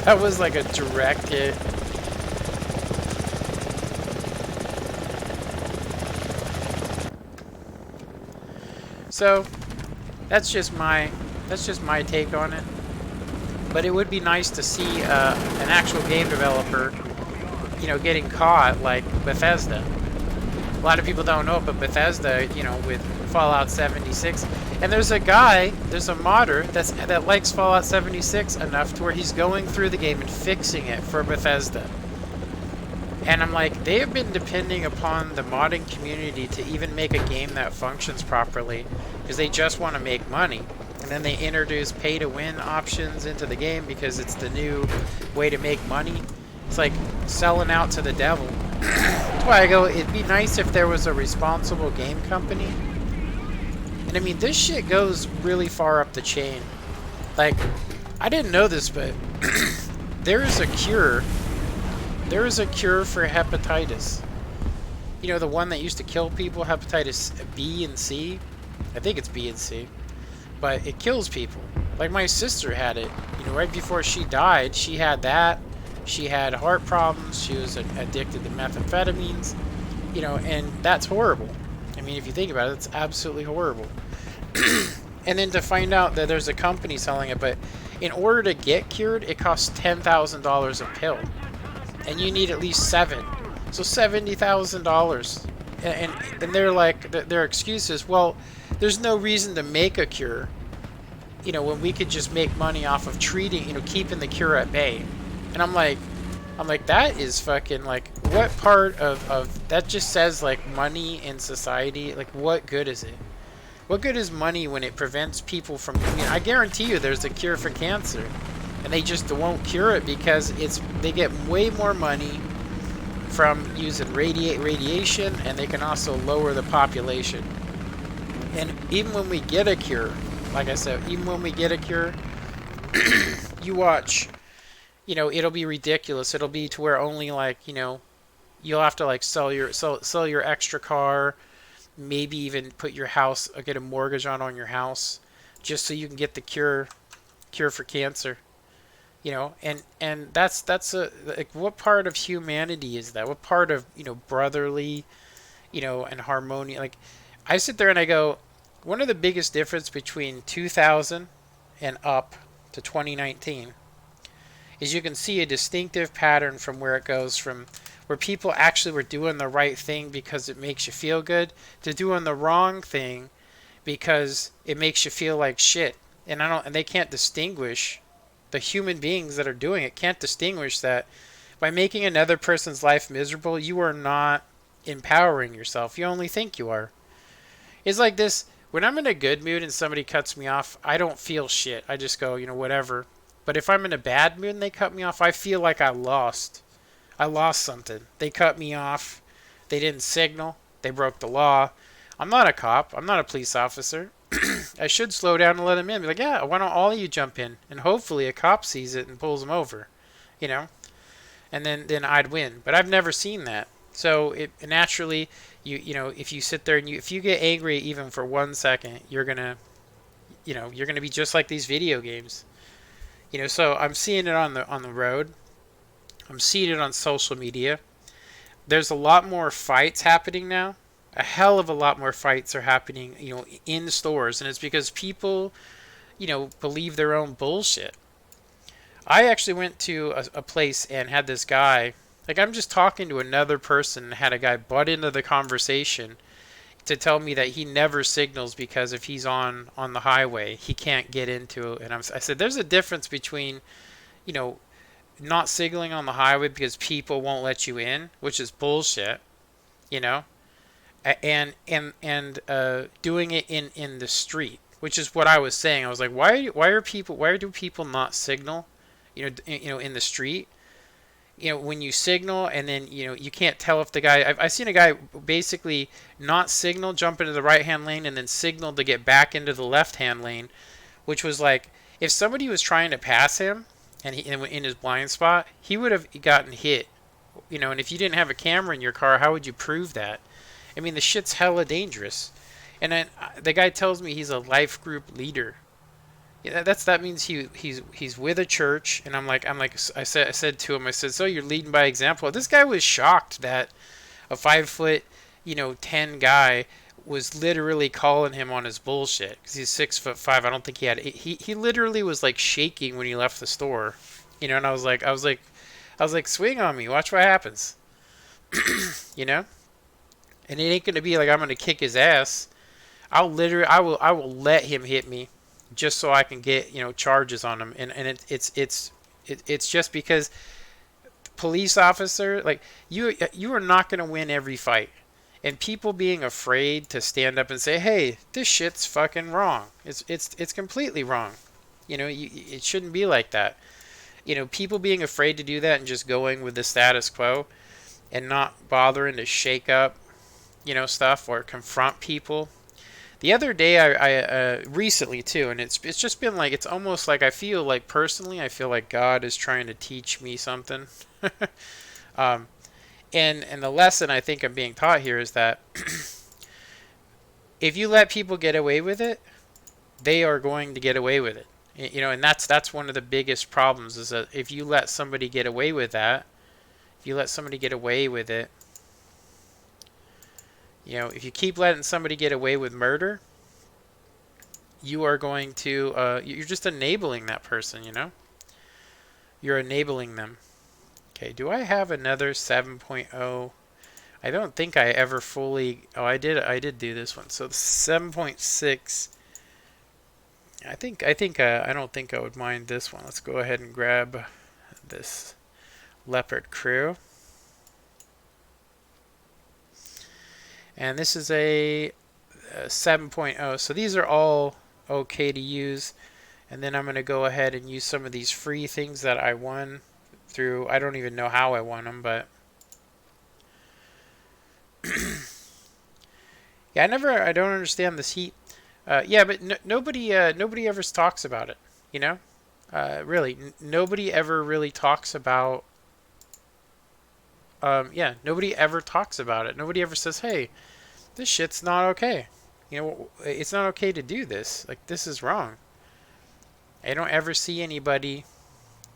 That was like a direct hit. So that's just my take on it. But it would be nice to see an actual game developer, you know, getting caught like Bethesda. A lot of people don't know, but Bethesda, you know, with Fallout 76, and there's a modder that likes Fallout 76 enough to where he's going through the game and fixing it for Bethesda. And I'm like, they have been depending upon the modding community to even make a game that functions properly because they just want to make money. And then they introduce pay-to-win options into the game because it's the new way to make money. It's like selling out to the devil. That's why I go, it'd be nice if there was a responsible game company. And I mean, this shit goes really far up the chain. Like, I didn't know this, but there is a cure. There is a cure for hepatitis. You know, the one that used to kill people, hepatitis B and C? I think it's B and C. But it kills people. Like my sister had it. You know, right before she died, she had that. She had heart problems. She was addicted to methamphetamines. You know, and that's horrible. I mean, if you think about it, it's absolutely horrible. And then to find out that there's a company selling it, but in order to get cured, it costs $10,000 a pill. And you need at least 7. So $70,000. And they're like, their excuse is, well, there's no reason to make a cure, you know, when we could just make money off of treating, you know, keeping the cure at bay. And I'm like, that is fucking, like, what part of that just says, like, money in society? Like, what good is it? What good is money when it prevents people from, I mean, I guarantee you there's a cure for cancer. And they just won't cure it because they get way more money from using radiation, and they can also lower the population. And even when we get a cure, like I said, even when we get a cure, you watch, you know, it'll be ridiculous. It'll be to where only, like, you know, you'll have to like sell your extra car, maybe even put your house, get a mortgage on your house, just so you can get the cure for cancer. You know, and that's a, like, what part of humanity is that? What part of, you know, brotherly, you know, and harmony? Like, I sit there and I go, one of the biggest difference between 2000 and up to 2019 is you can see a distinctive pattern from where it goes from where people actually were doing the right thing because it makes you feel good to doing the wrong thing because it makes you feel like shit. And they can't distinguish. The human beings that are doing it can't distinguish that by making another person's life miserable, you are not empowering yourself. You only think you are. It's like this, when I'm in a good mood and somebody cuts me off, I don't feel shit. I just go, you know, whatever. But if I'm in a bad mood and they cut me off, I feel like I lost. I lost something. They cut me off. They didn't signal. They broke the law. I'm not a cop. I'm not a police officer. I should slow down and let him in. Be like, yeah, why don't all of you jump in? And hopefully a cop sees it and pulls him over, you know? And then I'd win. But I've never seen that. So it naturally, you know, if you sit there and if you get angry even for 1 second, you're gonna be just like these video games. You know, so I'm seeing it on the road. I'm seeing it on social media. There's a lot more fights happening now. A hell of a lot more fights are happening, you know, in stores, and it's because people, you know, believe their own bullshit. I actually went to a place and had this guy, like, I'm just talking to another person and had a guy butt into the conversation to tell me that he never signals because if he's on the highway, he can't get into it. And I said, there's a difference between, you know, not signaling on the highway because people won't let you in, which is bullshit, you know, and doing it in the street, which is what I was saying. I was like, why do people not signal, you know, in the street? You know, when you signal and then, you know, you can't tell if the guy, I've seen a guy basically not signal, jump into the right hand lane and then signal to get back into the left hand lane, which was like, If somebody was trying to pass him and he in his blind spot, he would have gotten hit. And if you didn't have a camera in your car, how would you prove that? I mean, the shit's hella dangerous. And then the guy tells me he's a life group leader. Yeah, that means he's with a church, and I said to him, I said, so you're leading by example. This guy was shocked that a 5 foot, 10 guy was literally calling him on his bullshit because he's 6'5". I don't think he literally was like shaking when he left the store, and I was like, swing on me, watch what happens, you know. And it ain't gonna be like I'm gonna kick his ass. I will let him hit me, just so I can get charges on him. And it's just because police officer, like, you are not gonna win every fight. And people being afraid to stand up and say, hey, this shit's fucking wrong. It's completely wrong. It shouldn't be like that. People being afraid to do that and just going with the status quo and not bothering to shake up stuff or confront people. The other day, I recently too, and it's just been like, it's almost like, I feel like personally, I feel like God is trying to teach me something. um, and the lesson I think I'm being taught here is that if you let people get away with it, they are going to get away with it. And that's one of the biggest problems, is that if you let somebody get away with that, if you let somebody get away with it, if you keep letting somebody get away with murder, you are going to, you're just enabling that person, You're enabling them. Okay, do I have another 7.0? I don't think I ever fully, I did do this one. So 7.6, I don't think I would mind this one. Let's go ahead and grab this Leopard Crew. And this is a 7.0. So these are all okay to use. And then I'm going to go ahead and use some of these free things that I won through. I don't even know how I won them, but yeah, I don't understand this heat. Yeah, but nobody ever talks about it. Really, nobody ever really talks about. Yeah, nobody ever talks about it. Nobody ever says, "Hey, this shit's not okay. It's not okay to do this. Like, this is wrong." I don't ever see anybody,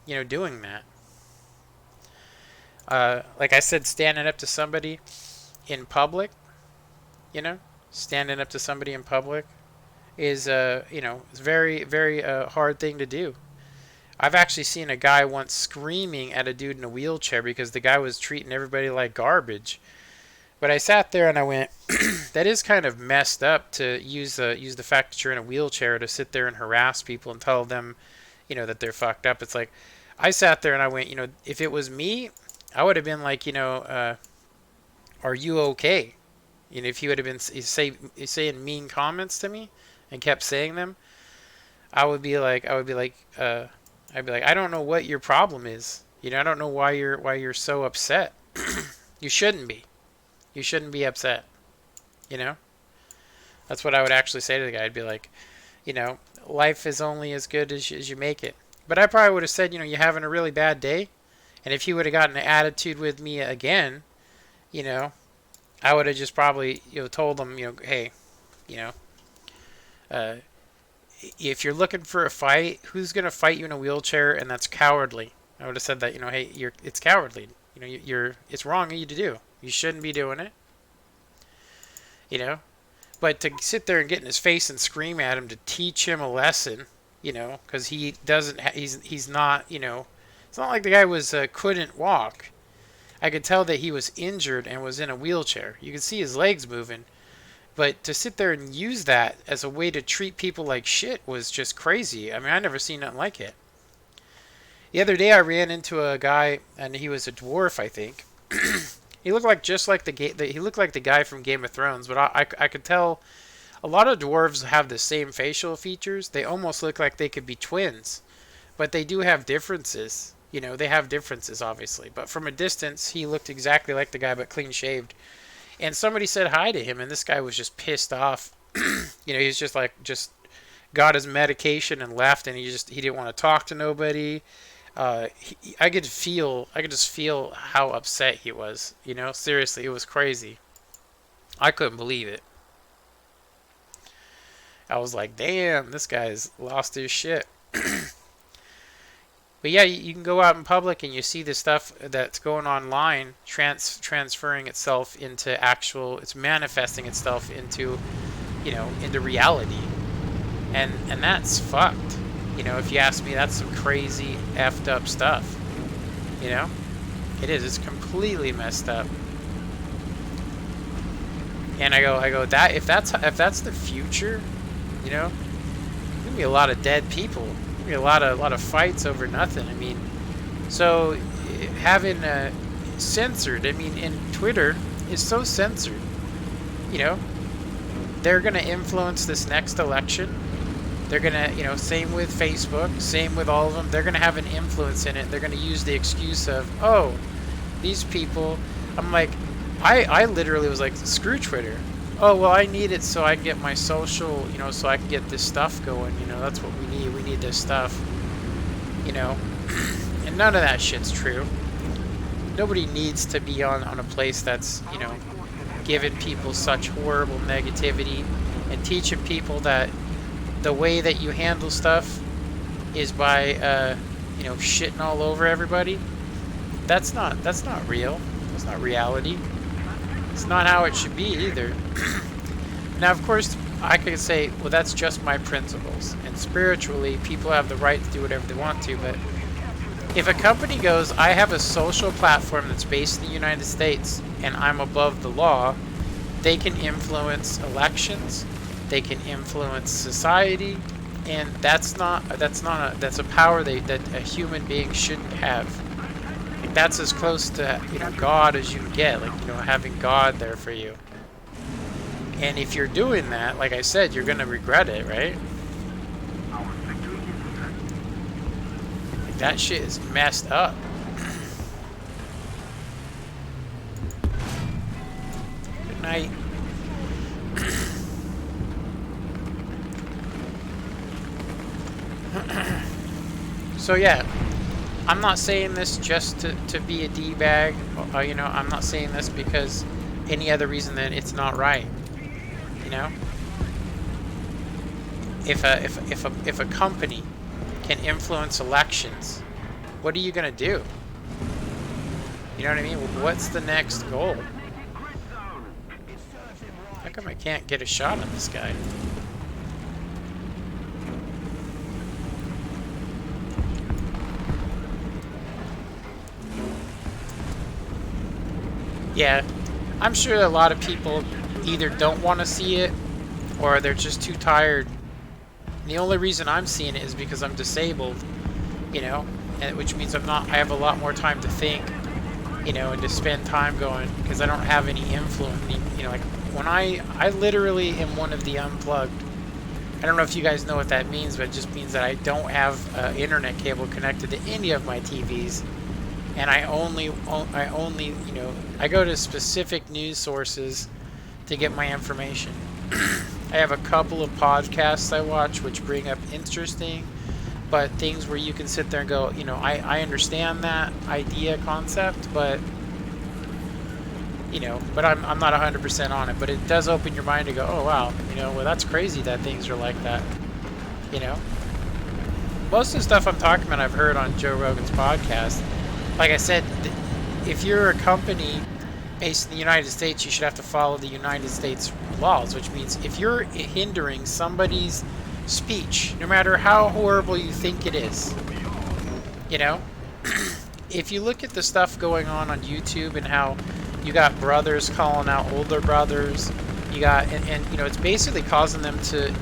doing that. Like I said, standing up to somebody in public, standing up to somebody in public is, it's very, very hard thing to do. I've actually seen a guy once screaming at a dude in a wheelchair because the guy was treating everybody like garbage. But I sat there and I went, that is kind of messed up to use the fact that you're in a wheelchair to sit there and harass people and tell them, that they're fucked up. It's like, I sat there and I went, if it was me, I would have been like, are you okay? If he would have been saying mean comments to me and kept saying them, I'd be like, I don't know what your problem is. I don't know why you're so upset. You shouldn't be. You shouldn't be upset. That's what I would actually say to the guy. I'd be like, life is only as good as you make it. But I probably would have said, you're having a really bad day. And if he would have gotten an attitude with me again, I would have just probably, told him, hey, if you're looking for a fight, who's going to fight you in a wheelchair? And that's cowardly. I would have said that, hey, it's cowardly. It's wrong of you to do. You shouldn't be doing it. But to sit there and get in his face and scream at him to teach him a lesson, because he doesn't, he's not, it's not like the guy couldn't walk. I could tell that he was injured and was in a wheelchair. You could see his legs moving. But to sit there and use that as a way to treat people like shit was just crazy. I mean, I never seen nothing like it. The other day I ran into a guy, and he was a dwarf, I think. He looked like he looked like the guy from Game of Thrones, but I could tell a lot of dwarves have the same facial features. They almost look like they could be twins, but they do have differences. They have differences, obviously. But from a distance, he looked exactly like the guy, but clean shaved. And somebody said hi to him, and this guy was just pissed off. He was just got his medication and left, and he didn't want to talk to nobody. I could just feel how upset he was. You know, seriously, it was crazy. I couldn't believe it. I was like, damn, this guy's lost his shit. But yeah, you can go out in public and you see the stuff that's going online transferring itself into it's manifesting itself into, into reality. And that's fucked. If you ask me, that's some crazy effed up stuff. It is. It's completely messed up. And I go that if that's the future, there's gonna be a lot of dead people. Be a lot of fights over nothing. I mean, so having censored. I mean, in Twitter is so censored. They're gonna influence this next election. They're gonna, same with Facebook, same with all of them. They're gonna have an influence in it. They're gonna use the excuse of, oh, these people. I'm like, I literally was like, screw Twitter. Oh, well, I need it so I can get my social, so I can get this stuff going. That's what we need. We need this stuff. And none of that shit's true. Nobody needs to be on a place that's, giving people such horrible negativity and teaching people that the way that you handle stuff is by, shitting all over everybody. That's not real. That's not reality. It's not how it should be either. Now, of course, I could say, well, that's just my principles. And spiritually, people have the right to do whatever they want to. But if a company goes, I have a social platform that's based in the United States, and I'm above the law, they can influence elections. They can influence society. And that's a power that a human being shouldn't have. That's as close to God as you can get, having God there for you. And if you're doing that, like I said, you're gonna regret it, right? That shit is messed up. Good night. So yeah. I'm not saying this just to be a D-bag. I'm not saying this because any other reason than it's not right. If a company can influence elections, what are you gonna do? You know what I mean? What's the next goal? How come I can't get a shot on this guy? Yeah, I'm sure a lot of people either don't want to see it or they're just too tired. And the only reason I'm seeing it is because I'm disabled, and which means I have a lot more time to think, and to spend time going, because I don't have any influence. Like when I literally am one of the unplugged. I don't know if you guys know what that means, but it just means that I don't have internet cable connected to any of my TVs. And I only, I go to specific news sources to get my information. I have a couple of podcasts I watch which bring up interesting, but things where you can sit there and go, I understand that idea concept, but, but I'm not 100% on it. But it does open your mind to go, oh, wow, well, that's crazy that things are like that, Most of the stuff I'm talking about I've heard on Joe Rogan's podcast. Like I said, if you're a company based in the United States, you should have to follow the United States laws, which means if you're hindering somebody's speech, no matter how horrible you think it is, if you look at the stuff going on YouTube and how you got brothers calling out older brothers, you got, and it's basically causing them to,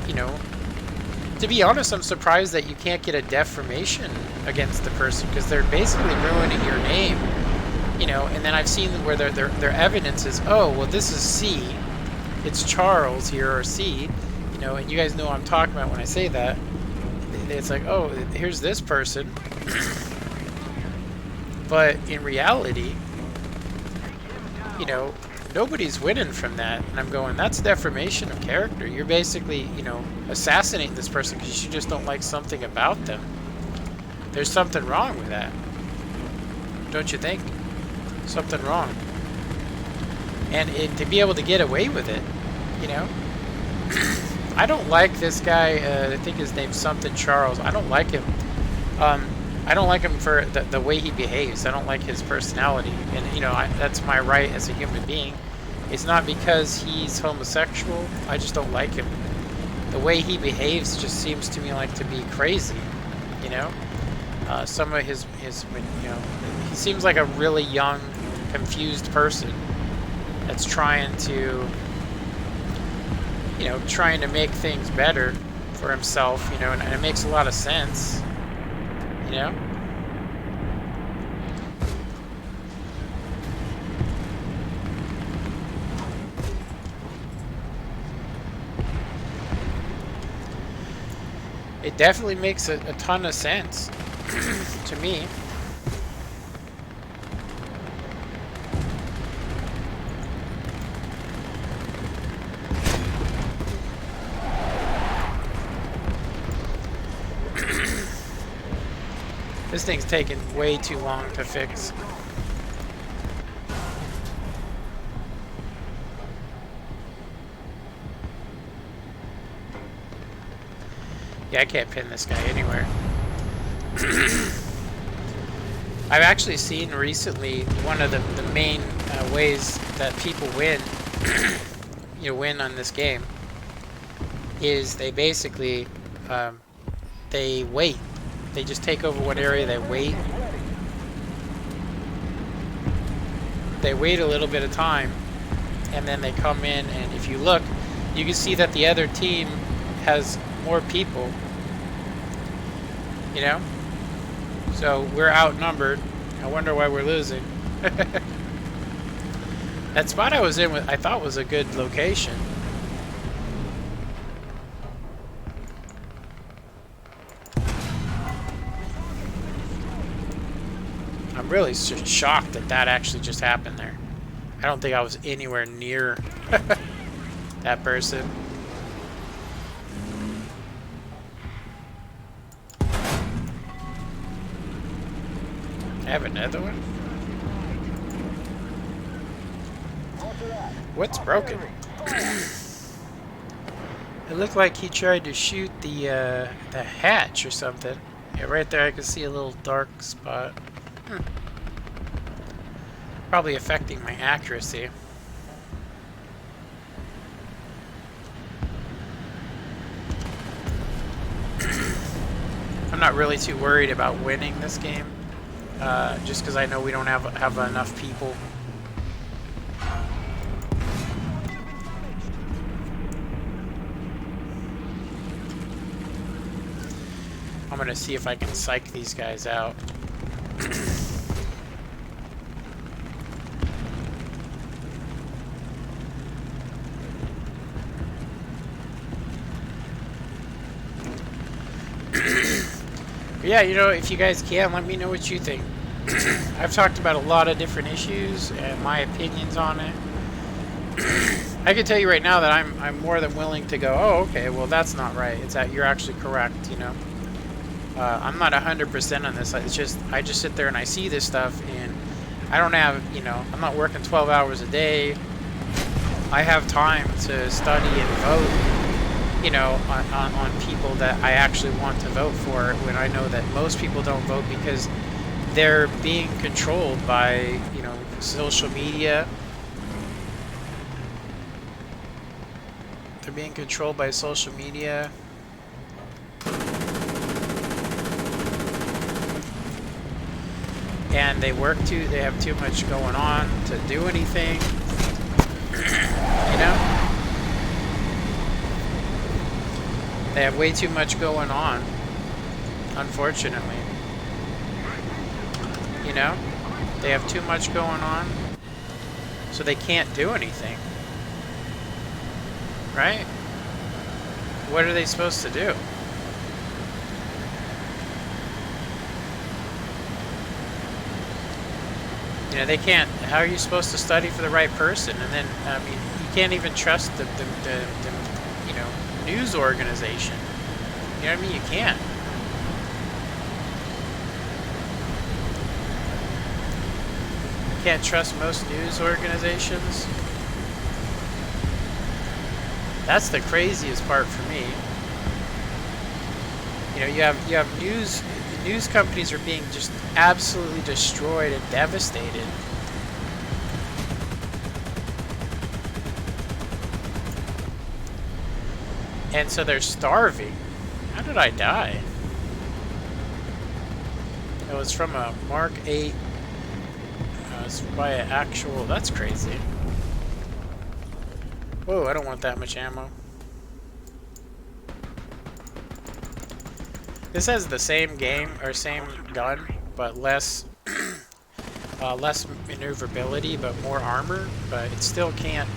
to be honest, I'm surprised that you can't get a defamation against the person because they're basically ruining your name, And then I've seen where their evidence is, oh, well, this is C, it's Charles here, or C, and you guys know what I'm talking about when I say that. It's like, oh, here's this person, but in reality, nobody's winning from that. And I'm going, that's defamation of character. You're basically, you know, assassinating this person because you just don't like something about them. There's something wrong with that. Don't you think? Something wrong. And to be able to get away with it, you know? I don't like this guy, I think his name's something Charles. I don't like him. I don't like him for the way he behaves. I don't like his personality. And, you know, that's my right as a human being. It's not because he's homosexual. I just don't like him. The way he behaves just seems to me like to be crazy, you know? Some of his, you know, he seems like a really young, confused person that's trying to, you know, trying to make things better for himself, you know, and it makes a lot of sense, you know? It definitely makes a ton of sense to me. This thing's taking way too long to fix. Yeah, I can't pin this guy anywhere. I've actually seen recently one of the main ways that people win, you know, win on this game, is they basically, they wait. They just take over one area, they wait. They wait a little bit of time, and then they come in, and if you look, you can see that the other team has more people, you know? So we're outnumbered. I wonder why we're losing. That spot I was in, I thought was a good location. I'm really shocked that that actually just happened there. I don't think I was anywhere near that person. I have another one? What's broken? It looked like he tried to shoot the hatch or something. Yeah, right there I can see a little dark spot. Probably affecting my accuracy. I'm not really too worried about winning this game, just because I know we don't have enough people. I'm gonna see if I can psych these guys out. Yeah, you know, if you guys can, let me know what you think. I've talked about a lot of different issues and my opinions on it. I can tell you right now that I'm more than willing to go, oh, okay, well, that's not right. It's that you're actually correct, you know. I'm not 100% on this. It's just, I just sit there and I see this stuff, and I don't have, you know, I'm not working 12 hours a day. I have time to study and vote, you know, on people that I actually want to vote for, when I know that most people don't vote because they're being controlled by, you know, social media. They're being controlled by social media. And they have too much going on to do anything, you know? They have way too much going on, unfortunately. You know? They have too much going on, so they can't do anything. Right? What are they supposed to do? You know, they can't. How are you supposed to study for the right person? And then, I mean, you can't even trust the you know, news organization. You know what I mean? You can't. You can't trust most news organizations. That's the craziest part for me. You know, you have news companies are being just absolutely destroyed and devastated. And so they're starving. How did I die? It was from a Mark 8. It was by an actual... That's crazy. Whoa, I don't want that much ammo. This has the same game, or same gun, but less... less maneuverability, but more armor. But it still can't...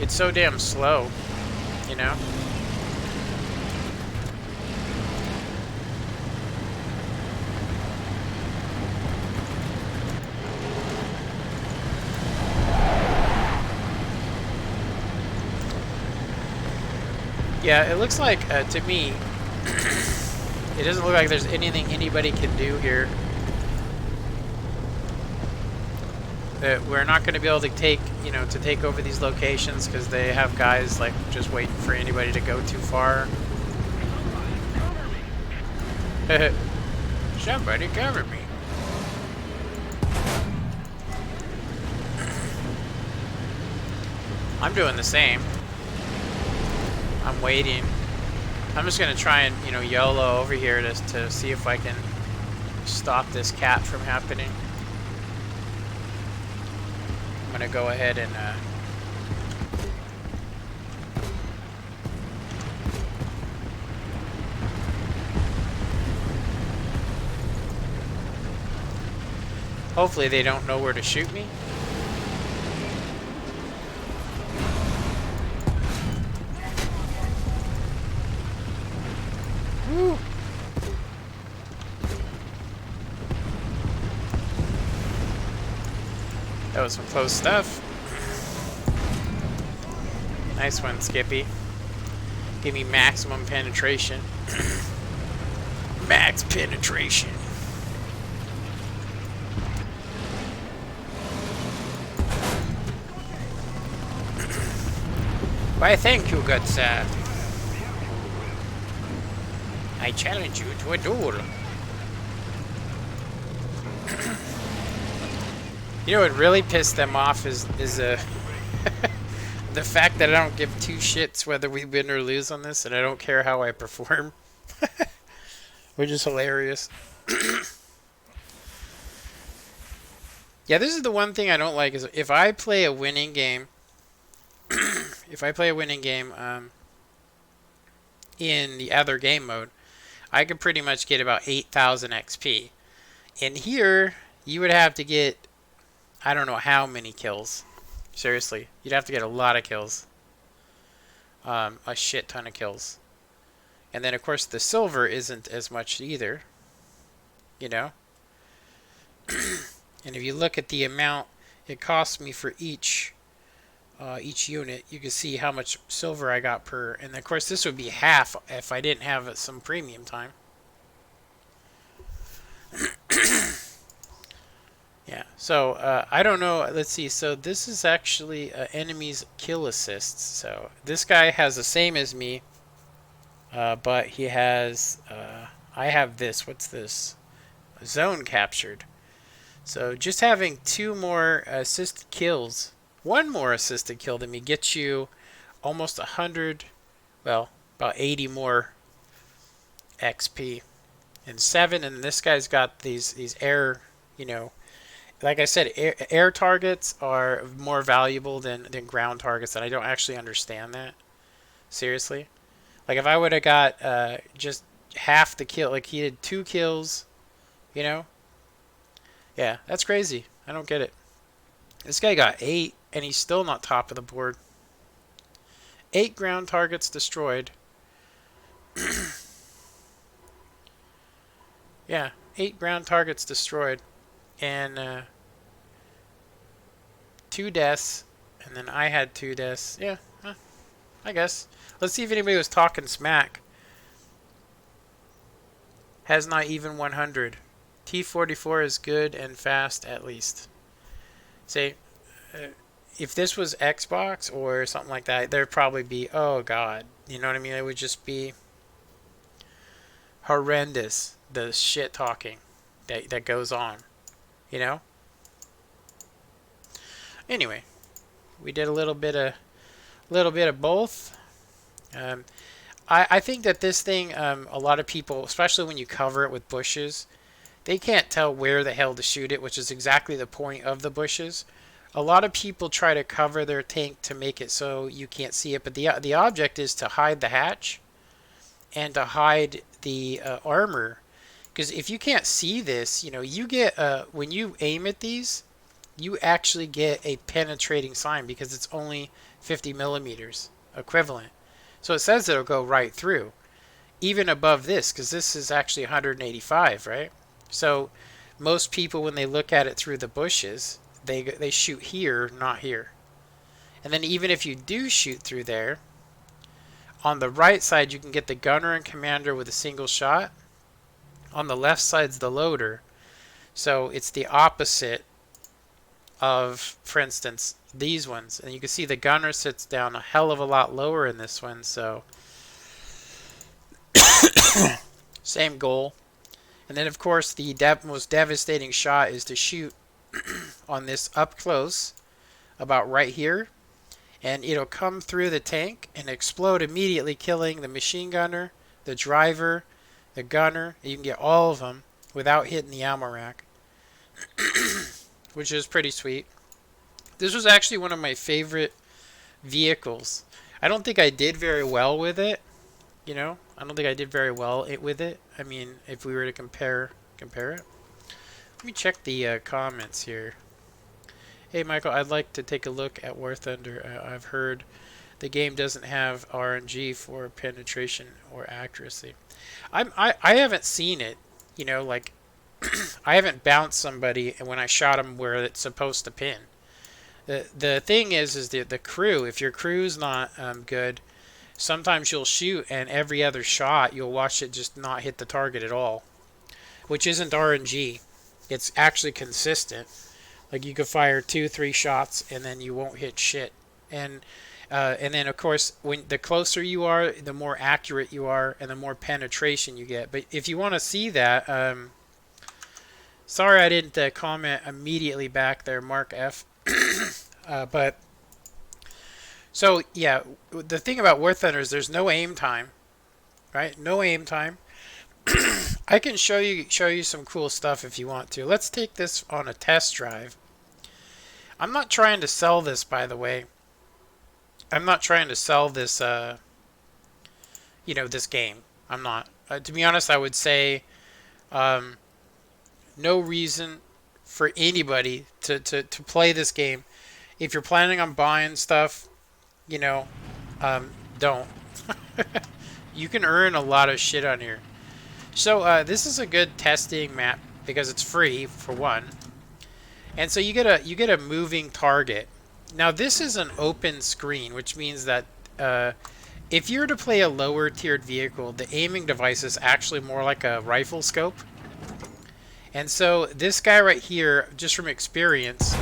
It's so damn slow, you know? Yeah, it looks like, to me, it doesn't look like there's anything anybody can do here. That we're not going to be able to take, you know, to take over these locations because they have guys, like, just waiting for anybody to go too far. Somebody cover me. I'm doing the same. I'm waiting. I'm just gonna try and, you know, YOLO over here to see if I can stop this cat from happening. I'm gonna go ahead and hopefully they don't know where to shoot me. Woo. That was some close stuff. Nice one, Skippy. Give me maximum penetration. Max penetration. Why, thank you, good sir. I challenge you to a duel. You know what really pissed them off is the fact that I don't give two shits whether we win or lose on this, and I don't care how I perform. Which is hilarious. Yeah, this is the one thing I don't like is if I play a winning game, in the other game mode, I could pretty much get about 8,000 XP. In here, you would have to get, I don't know how many kills. Seriously, you'd have to get a lot of kills. A shit ton of kills. And then, of course, the silver isn't as much either. You know? And if you look at the amount it costs me for each unit, you can see how much silver I got per. And of course, this would be half if I didn't have some premium time. Yeah, so I don't know. Let's see. So this is actually enemies kill assists. So this guy has the same as me, but he has. I have this. What's this? Zone captured. So just having 2 more assisted kills, 1 more assisted kill than me gets you almost 100. Well, about 80 more XP, and 7. And this guy's got these air. You know. Like I said, air targets are more valuable than ground targets, and I don't actually understand that. Seriously. Like, if I would have got just half the kill, like he did 2 kills, you know? Yeah, that's crazy. I don't get it. This guy got 8, and he's still not top of the board. 8 ground targets destroyed. Yeah, 8 ground targets destroyed, and 2 deaths, and then I had 2 deaths. Yeah, I guess. Let's see if anybody was talking smack. Has not even 100. T44 is good and fast at least. Say, if this was Xbox or something like that, there'd probably be, oh god, you know what I mean? It would just be horrendous, the shit talking that goes on, you know? Anyway, we did a little bit of both. I think that this thing, a lot of people, especially when you cover it with bushes, they can't tell where the hell to shoot it, which is exactly the point of the bushes. A lot of people try to cover their tank to make it so you can't see it, but the object is to hide the hatch and to hide the armor. Because if you can't see this, you know, you get, when you aim at these, you actually get a penetrating sign because it's only 50 millimeters equivalent. So it says it'll go right through, even above this, because this is actually 185, right? So most people, when they look at it through the bushes, they shoot here, not here. And then even if you do shoot through there, on the right side you can get the gunner and commander with a single shot. On the left side's the loader. So it's the opposite of, for instance, these ones. And you can see the gunner sits down a hell of a lot lower in this one. So same goal. And then of course the most devastating shot is to shoot on this up close, about right here, and it'll come through the tank and explode immediately, killing the machine gunner, the driver, the gunner. You can get all of them without hitting the ammo rack, which is pretty sweet. This was actually one of my favorite vehicles. I don't think I did very well with it, you know. I don't think I did very well with it. I mean, if we were to compare it. Let me check the comments here. Hey Michael, I'd like to take a look at War Thunder. I've heard the game doesn't have RNG for penetration or accuracy. I haven't seen it. You know, like I haven't bounced somebody and when I shot them where it's supposed to pin. The thing is the crew. If your crew's not good, sometimes you'll shoot and every other shot you'll watch it just not hit the target at all, which isn't RNG. It's actually consistent. Like you could fire 2-3 shots and then you won't hit shit. And then of course when the closer you are, the more accurate you are and the more penetration you get. But if you want to see that, sorry I didn't comment immediately back there, Mark F. But so yeah, the thing about War Thunder is there's no aim time, right? No aim time. I can show you some cool stuff if you want to. Let's take this on a test drive. I'm not trying to sell this, by the way. I'm not trying to sell this, you know, this game. I'm not. To be honest, I would say no reason for anybody to play this game. If you're planning on buying stuff, you know, don't. You can earn a lot of shit on here. So this is a good testing map because it's free for one, and so you get a moving target. Now this is an open screen, which means that if you're to play a lower tiered vehicle, the aiming device is actually more like a rifle scope. And so this guy right here, just from experience,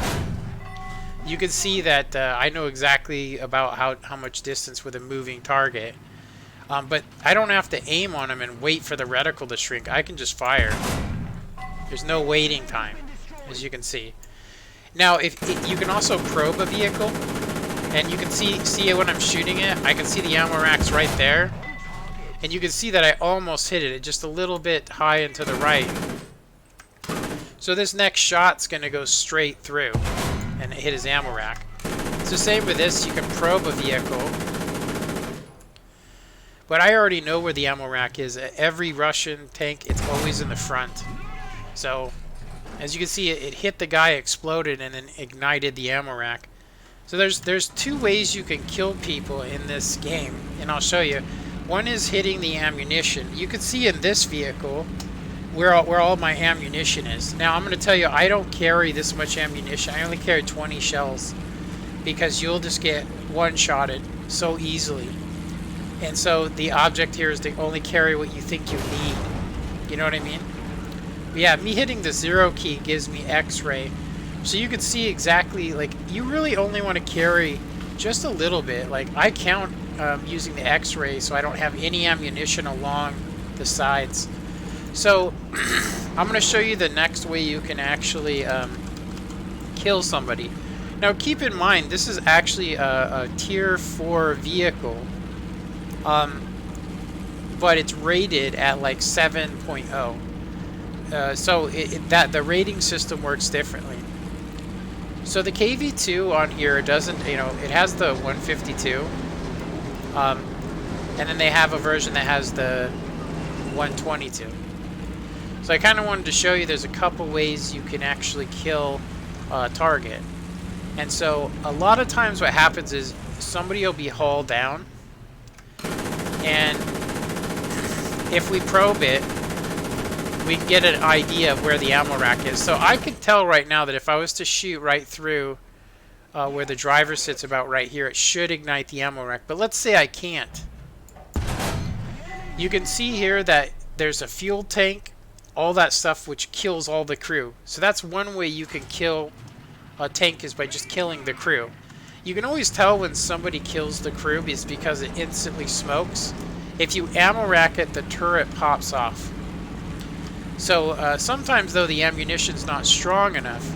you can see that I know exactly about how much distance with a moving target. But I don't have to aim on him and wait for the reticle to shrink. I can just fire. There's no waiting time, as you can see. Now, if you can also probe a vehicle, and you can see it when I'm shooting it. I can see the ammo racks right there, and you can see that I almost hit it just a little bit high and to the right. So this next shot's gonna go straight through and hit his ammo rack. It's the same with this. You can probe a vehicle. But I already know where the ammo rack is. Every Russian tank, it's always in the front. So, as you can see, it hit the guy, exploded, and then ignited the ammo rack. So there's two ways you can kill people in this game, and I'll show you. One is hitting the ammunition. You can see in this vehicle, where all my ammunition is. Now I'm going to tell you, I don't carry this much ammunition. I only carry 20 shells because you'll just get one-shotted so easily. And so the object here is to only carry what you think you need. You know what I mean? But yeah, me hitting the 0 key gives me X-ray. So you can see exactly, like, you really only want to carry just a little bit. Like, I count using the X-ray so I don't have any ammunition along the sides. So I'm going to show you the next way you can actually kill somebody. Now keep in mind, this is actually a tier 4 vehicle, but it's rated at like 7.0. So that the rating system works differently. So the KV2 on here doesn't, you know, it has the 152, and then they have a version that has the 122. So I kind of wanted to show you there's a couple ways you can actually kill a target. And so a lot of times what happens is somebody will be hauled down, and if we probe it, we can get an idea of where the ammo rack is. So I could tell right now that if I was to shoot right through where the driver sits about right here, it should ignite the ammo rack. But let's say I can't. You can see here that there's a fuel tank, all that stuff, which kills all the crew. So that's one way you can kill a tank, is by just killing the crew. You can always tell when somebody kills the crew is because it instantly smokes. If you ammo rack it, the turret pops off. So sometimes though the ammunition's not strong enough.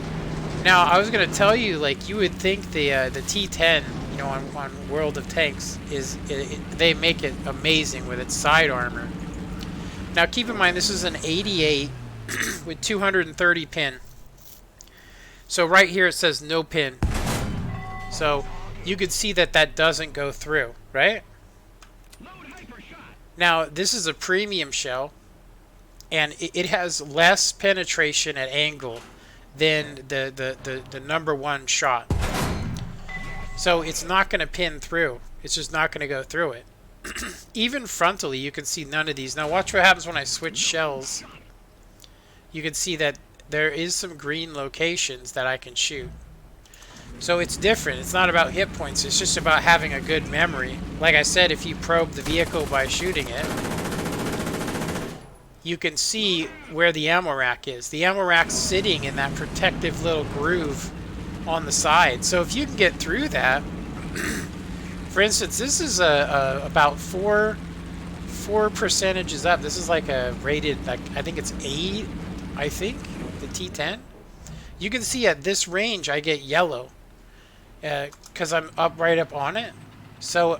Now I was going to tell you, like, you would think the T10, you know, on World of Tanks is they make it amazing with its side armor. Now keep in mind this is an 88 with 230 pin. So right here it says no pin. So you could see that that doesn't go through, right? Now this is a premium shell, and it has less penetration at angle than the number 1 shot. So it's not going to pin through. It's just not going to go through it. Even frontally, you can see none of these. Now watch what happens when I switch shells. You can see that there is some green locations that I can shoot. So it's different. It's not about hit points. It's just about having a good memory. Like I said, if you probe the vehicle by shooting it, you can see where the ammo rack is. The ammo rack's sitting in that protective little groove on the side. So if you can get through that, for instance, this is about 4 percentages up. This is like a rated, like, I think it's 8, I think, the T10. You can see at this range I get yellow because I'm right up on it. So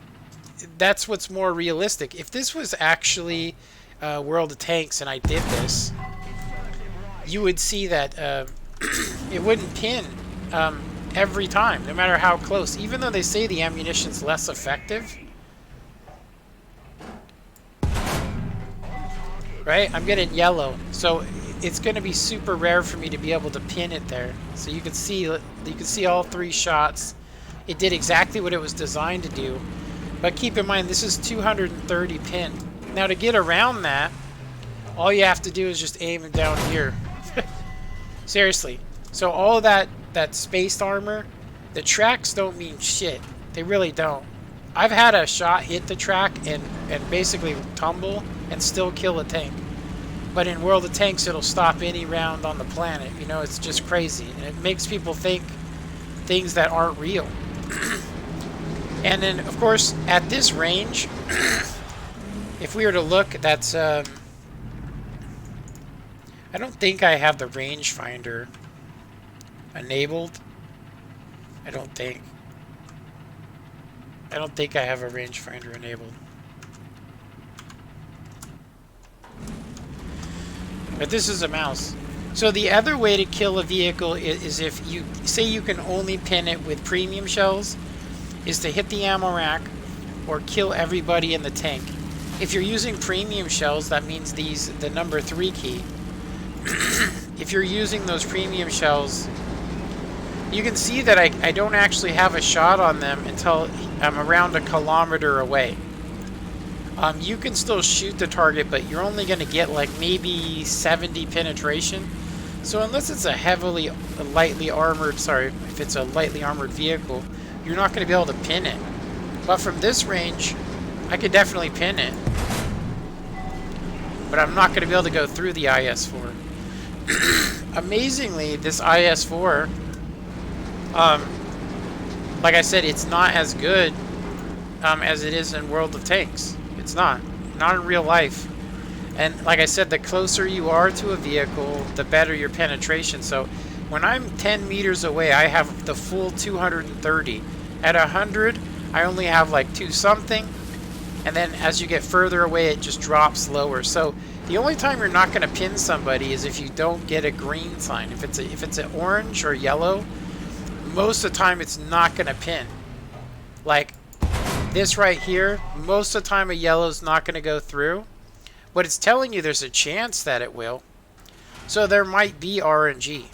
that's what's more realistic. If this was actually World of Tanks and I did this, you would see that it wouldn't pin every time, no matter how close. Even though they say the ammunition's less effective, right? I'm getting yellow, so it's going to be super rare for me to be able to pin it there. So you can see all 3 shots. It did exactly what it was designed to do. But keep in mind, this is 230 pin. Now to get around that, all you have to do is just aim it down here. Seriously. So all of that spaced armor, the tracks don't mean shit. They really don't. I've had a shot hit the track and basically tumble and still kill a tank. But in World of Tanks, it'll stop any round on the planet. You know, it's just crazy. And it makes people think things that aren't real. And then, of course, at this range, if we were to look, that's... I don't think I have the rangefinder enabled. I don't think I have a rangefinder enabled. But this is a mouse. So the other way to kill a vehicle is if you say you can only pin it with premium shells, is to hit the ammo rack or kill everybody in the tank. If you're using premium shells, that means the number 3 key. If you're using those premium shells, you can see that I don't actually have a shot on them until I'm around 1 kilometer away. You can still shoot the target, but you're only going to get like maybe 70 penetration. So unless it's a lightly armored, sorry, if it's a lightly armored vehicle, you're not going to be able to pin it. But from this range, I could definitely pin it. But I'm not going to be able to go through the IS-4. Amazingly, this IS-4, like I said, it's not as good as it is in World of Tanks. It's not in real life. And like I said, the closer you are to a vehicle, the better your penetration. So when I'm 10 meters away, I have the full 230. At 100, I only have like 2 something. And then as you get further away, it just drops lower. So the only time you're not going to pin somebody is if you don't get a green sign. If it's an orange or yellow, most of the time it's not going to pin. Like this right here, most of the time a yellow is not going to go through. But it's telling you there's a chance that it will. So there might be RNG.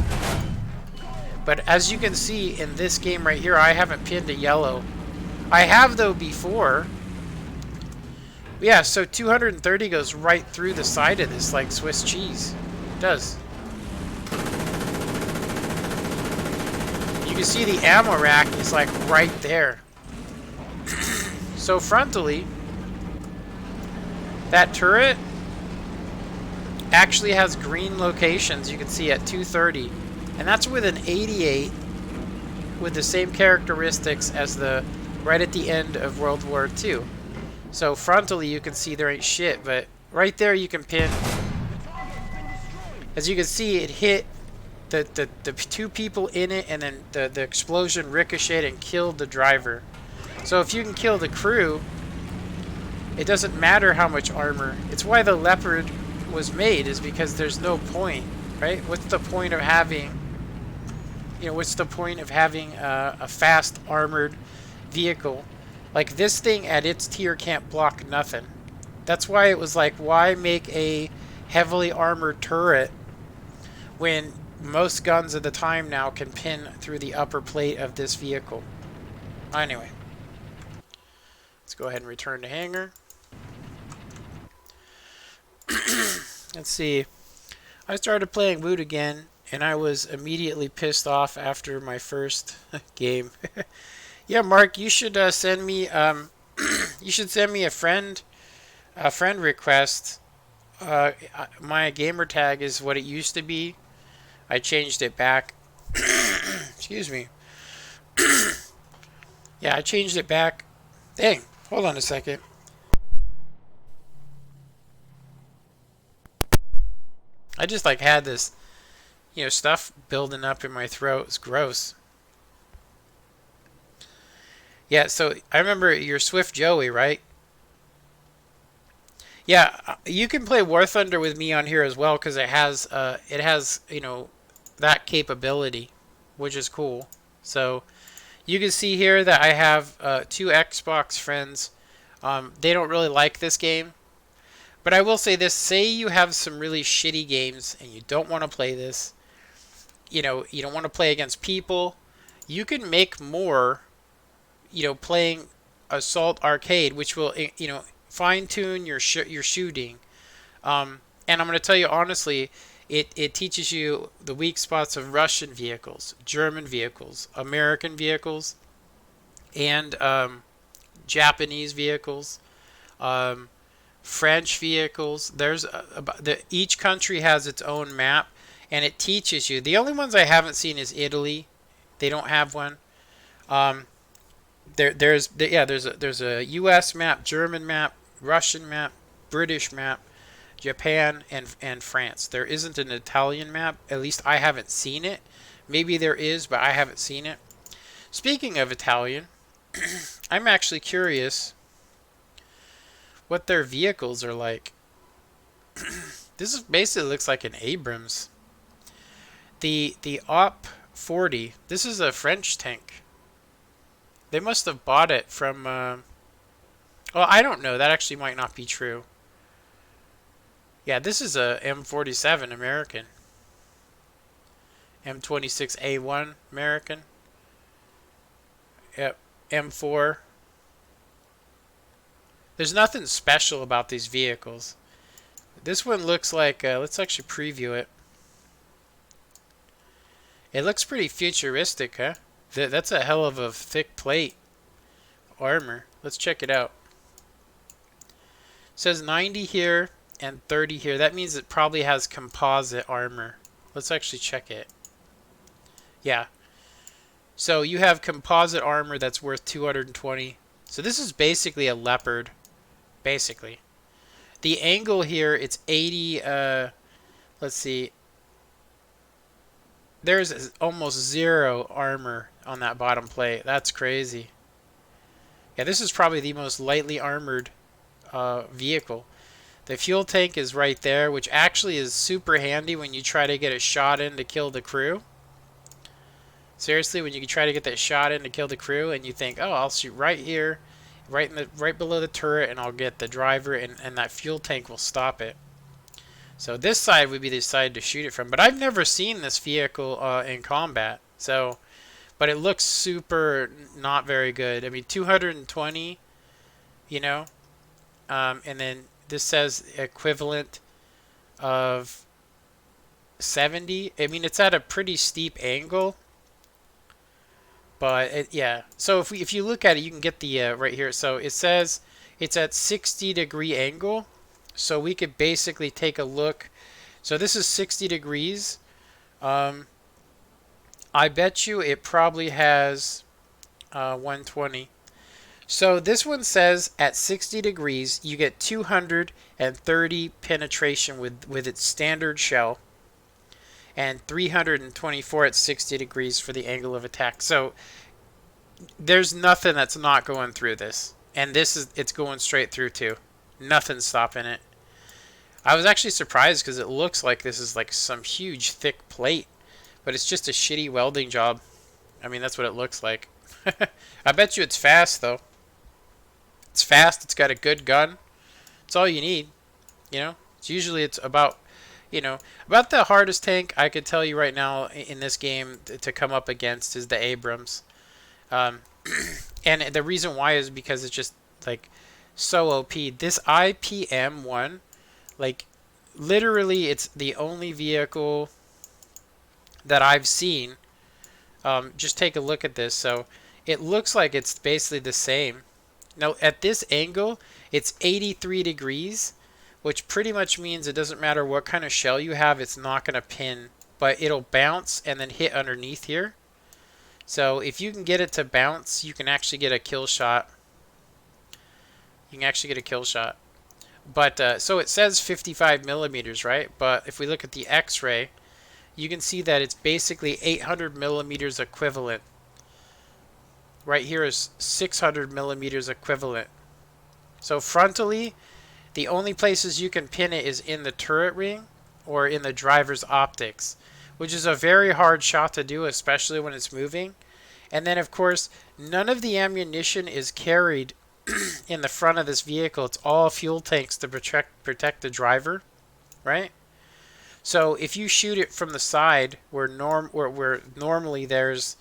But as you can see in this game right here, I haven't pinned a yellow. I have though before. Yeah, so 230 goes right through the side of this like Swiss cheese. It does. You can see the ammo rack is like right there. So frontally, that turret actually has green locations, you can see at 230. And that's with an 88 with the same characteristics as the right at the end of World War II. So frontally you can see there ain't shit, but right there you can pin. As you can see, it hit the 2 people in it, and then the explosion ricocheted and killed the driver. So if you can kill the crew, it doesn't matter how much armor. It's why the Leopard was made, is because there's no point, right? What's the point of having, what's the point of having a fast armored vehicle? Like this thing at its tier can't block nothing. That's why it was like, why make a heavily armored turret when most guns at the time now can pin through the upper plate of this vehicle? Anyway, let's go ahead and return to hangar. Let's see. I started playing Woot again, and I was immediately pissed off after my first game. Yeah, Mark, you should send me you should send me a friend request. My gamer tag is what it used to be. I changed it back. Excuse me. Yeah, I changed it back. Dang, hold on a second. I just like had this, stuff building up in my throat. It's gross. Yeah, so I remember you're Swift Joey, right? Yeah, you can play War Thunder with me on here as well because it has that capability, which is cool. So you can see here that I have 2 Xbox friends. They don't really like this game. But I will say this, say you have some really shitty games and you don't want to play this, you don't want to play against people, you can make more, playing Assault Arcade, which will, fine-tune your shooting. And I'm going to tell you honestly, it teaches you the weak spots of Russian vehicles, German vehicles, American vehicles, and Japanese vehicles. French vehicles. There's each country has its own map, and it teaches you. The only ones I haven't seen is Italy. They don't have one. There's a U.S. map, German map, Russian map, British map, Japan, and France. There isn't an Italian map. At least I haven't seen it. Maybe there is, but I haven't seen it. Speaking of Italian, I'm actually curious what their vehicles are like. This basically looks like an Abrams. The Op 40. This is a French tank. They must have bought it from. Well, I don't know. That actually might not be true. Yeah, this is a M47 American. M26A1 American. Yep, M4. There's nothing special about these vehicles. This one looks like, let's actually preview it. It looks pretty futuristic, huh? That's a hell of a thick plate armor. Let's check it out. It says 90 here and 30 here. That means it probably has composite armor. Let's actually check it. Yeah. So you have composite armor that's worth 220. So this is basically a Leopard. Basically. The angle here, it's 80, let's see. There's almost zero armor on that bottom plate. That's crazy. Yeah, this is probably the most lightly armored vehicle. The fuel tank is right there, which actually is super handy when you try to get a shot in to kill the crew. Seriously, when you try to get that shot in to kill the crew and you think, oh, I'll shoot right here, right below the turret, and I'll get the driver, and that fuel tank will stop it. So this side would be the side to shoot it from. But I've never seen this vehicle in combat. So, but it looks super not very good. I mean, 220, you know, and then this says equivalent of 70. I mean, it's at a pretty steep angle. But yeah, so if you look at it, you can get the right here. So it says it's at 60-degree angle. So we could basically take a look. So this is 60 degrees. I bet you it probably has 120. So this one says at 60 degrees you get 230 penetration with its standard shell, and 324 at 60 degrees for the angle of attack. So there's nothing that's not going through this. And it's going straight through too. Nothing's stopping it. I was actually surprised because it looks like this is like some huge thick plate, but it's just a shitty welding job. I mean, that's what it looks like. I bet you it's fast though. It's fast, it's got a good gun. It's all you need, you know? It's about, about the hardest tank I could tell you right now in this game to come up against is the Abrams. And the reason why is because it's just like so OP. This IPM-1, like literally it's the only vehicle that I've seen. Just take a look at this. So it looks like it's basically the same. Now at this angle, it's 83 degrees, which pretty much means it doesn't matter what kind of shell you have, it's not going to pin, but it'll bounce and then hit underneath here. So if you can get it to bounce, you can actually get a kill shot. But so it says 55 millimeters, right? But if we look at the X-ray, you can see that it's basically 800 millimeters equivalent. Right here is 600 millimeters equivalent. So frontally, the only places you can pin it is in the turret ring or in the driver's optics, which is a very hard shot to do, especially when it's moving. And then, of course, none of the ammunition is carried in the front of this vehicle. It's all fuel tanks to protect the driver, right? So if you shoot it from the side where normally there's,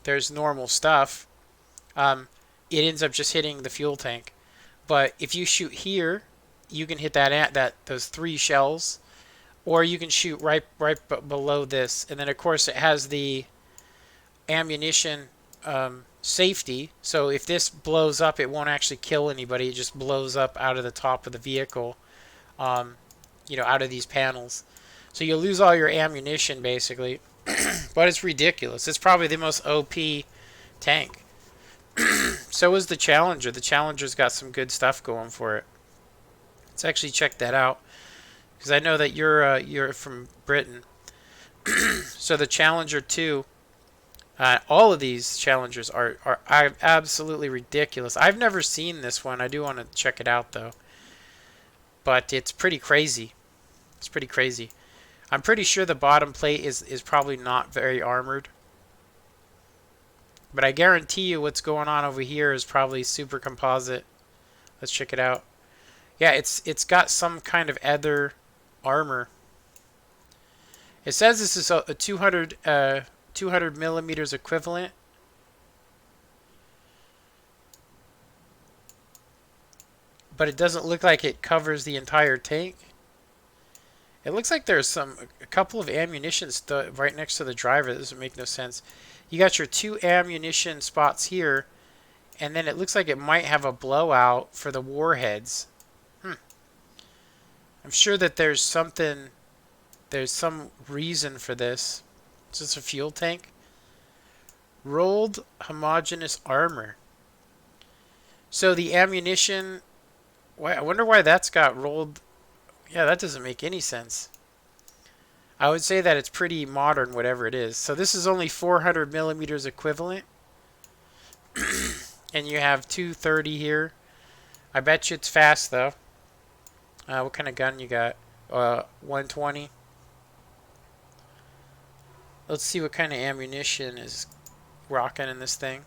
there's normal stuff, it ends up just hitting the fuel tank. But if you shoot here, you can hit those 3 shells, or you can shoot right below this, and then of course it has the ammunition safety. So if this blows up, it won't actually kill anybody. It just blows up out of the top of the vehicle, out of these panels. So you'll lose all your ammunition basically. But it's ridiculous. It's probably the most OP tank. So is the Challenger. The Challenger's got some good stuff going for it. Let's actually check that out, because I know that you're from Britain. So the Challenger 2, all of these Challengers are absolutely ridiculous. I've never seen this one. I do want to check it out though. But it's pretty crazy. It's pretty crazy. I'm pretty sure the bottom plate is probably not very armored. But I guarantee you what's going on over here is probably super composite. Let's check it out. Yeah, it's got some kind of other armor. It says this is a 200 millimeters equivalent. but it doesn't look like it covers the entire tank. It looks like there's a couple of ammunition right next to the driver. That doesn't make no sense. You got your 2 ammunition spots here, and then it looks like it might have a blowout for the warheads. I'm sure that there's some reason for this. Is this a fuel tank? Rolled homogeneous armor. So the ammunition, I wonder why that's got rolled. Yeah, that doesn't make any sense. I would say that it's pretty modern, whatever it is. So this is only 400 millimeters equivalent. And you have 230 here. I bet you it's fast, though. What kind of gun you got? 120. Let's see what kind of ammunition is rocking in this thing.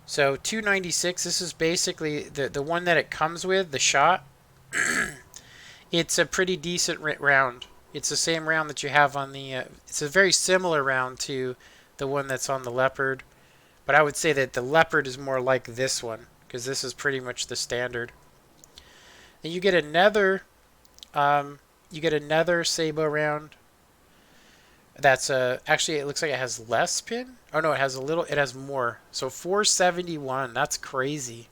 So 296, this is basically the one that it comes with, the shot. It's a pretty decent round. It's the same round that you have on the... it's a very similar round to the one that's on the Leopard. But I would say that the Leopard is more like this one, because this is pretty much the standard. And you get another Sabo round. That's actually, it looks like it has less pin. Oh no, it has more. So 471. That's crazy.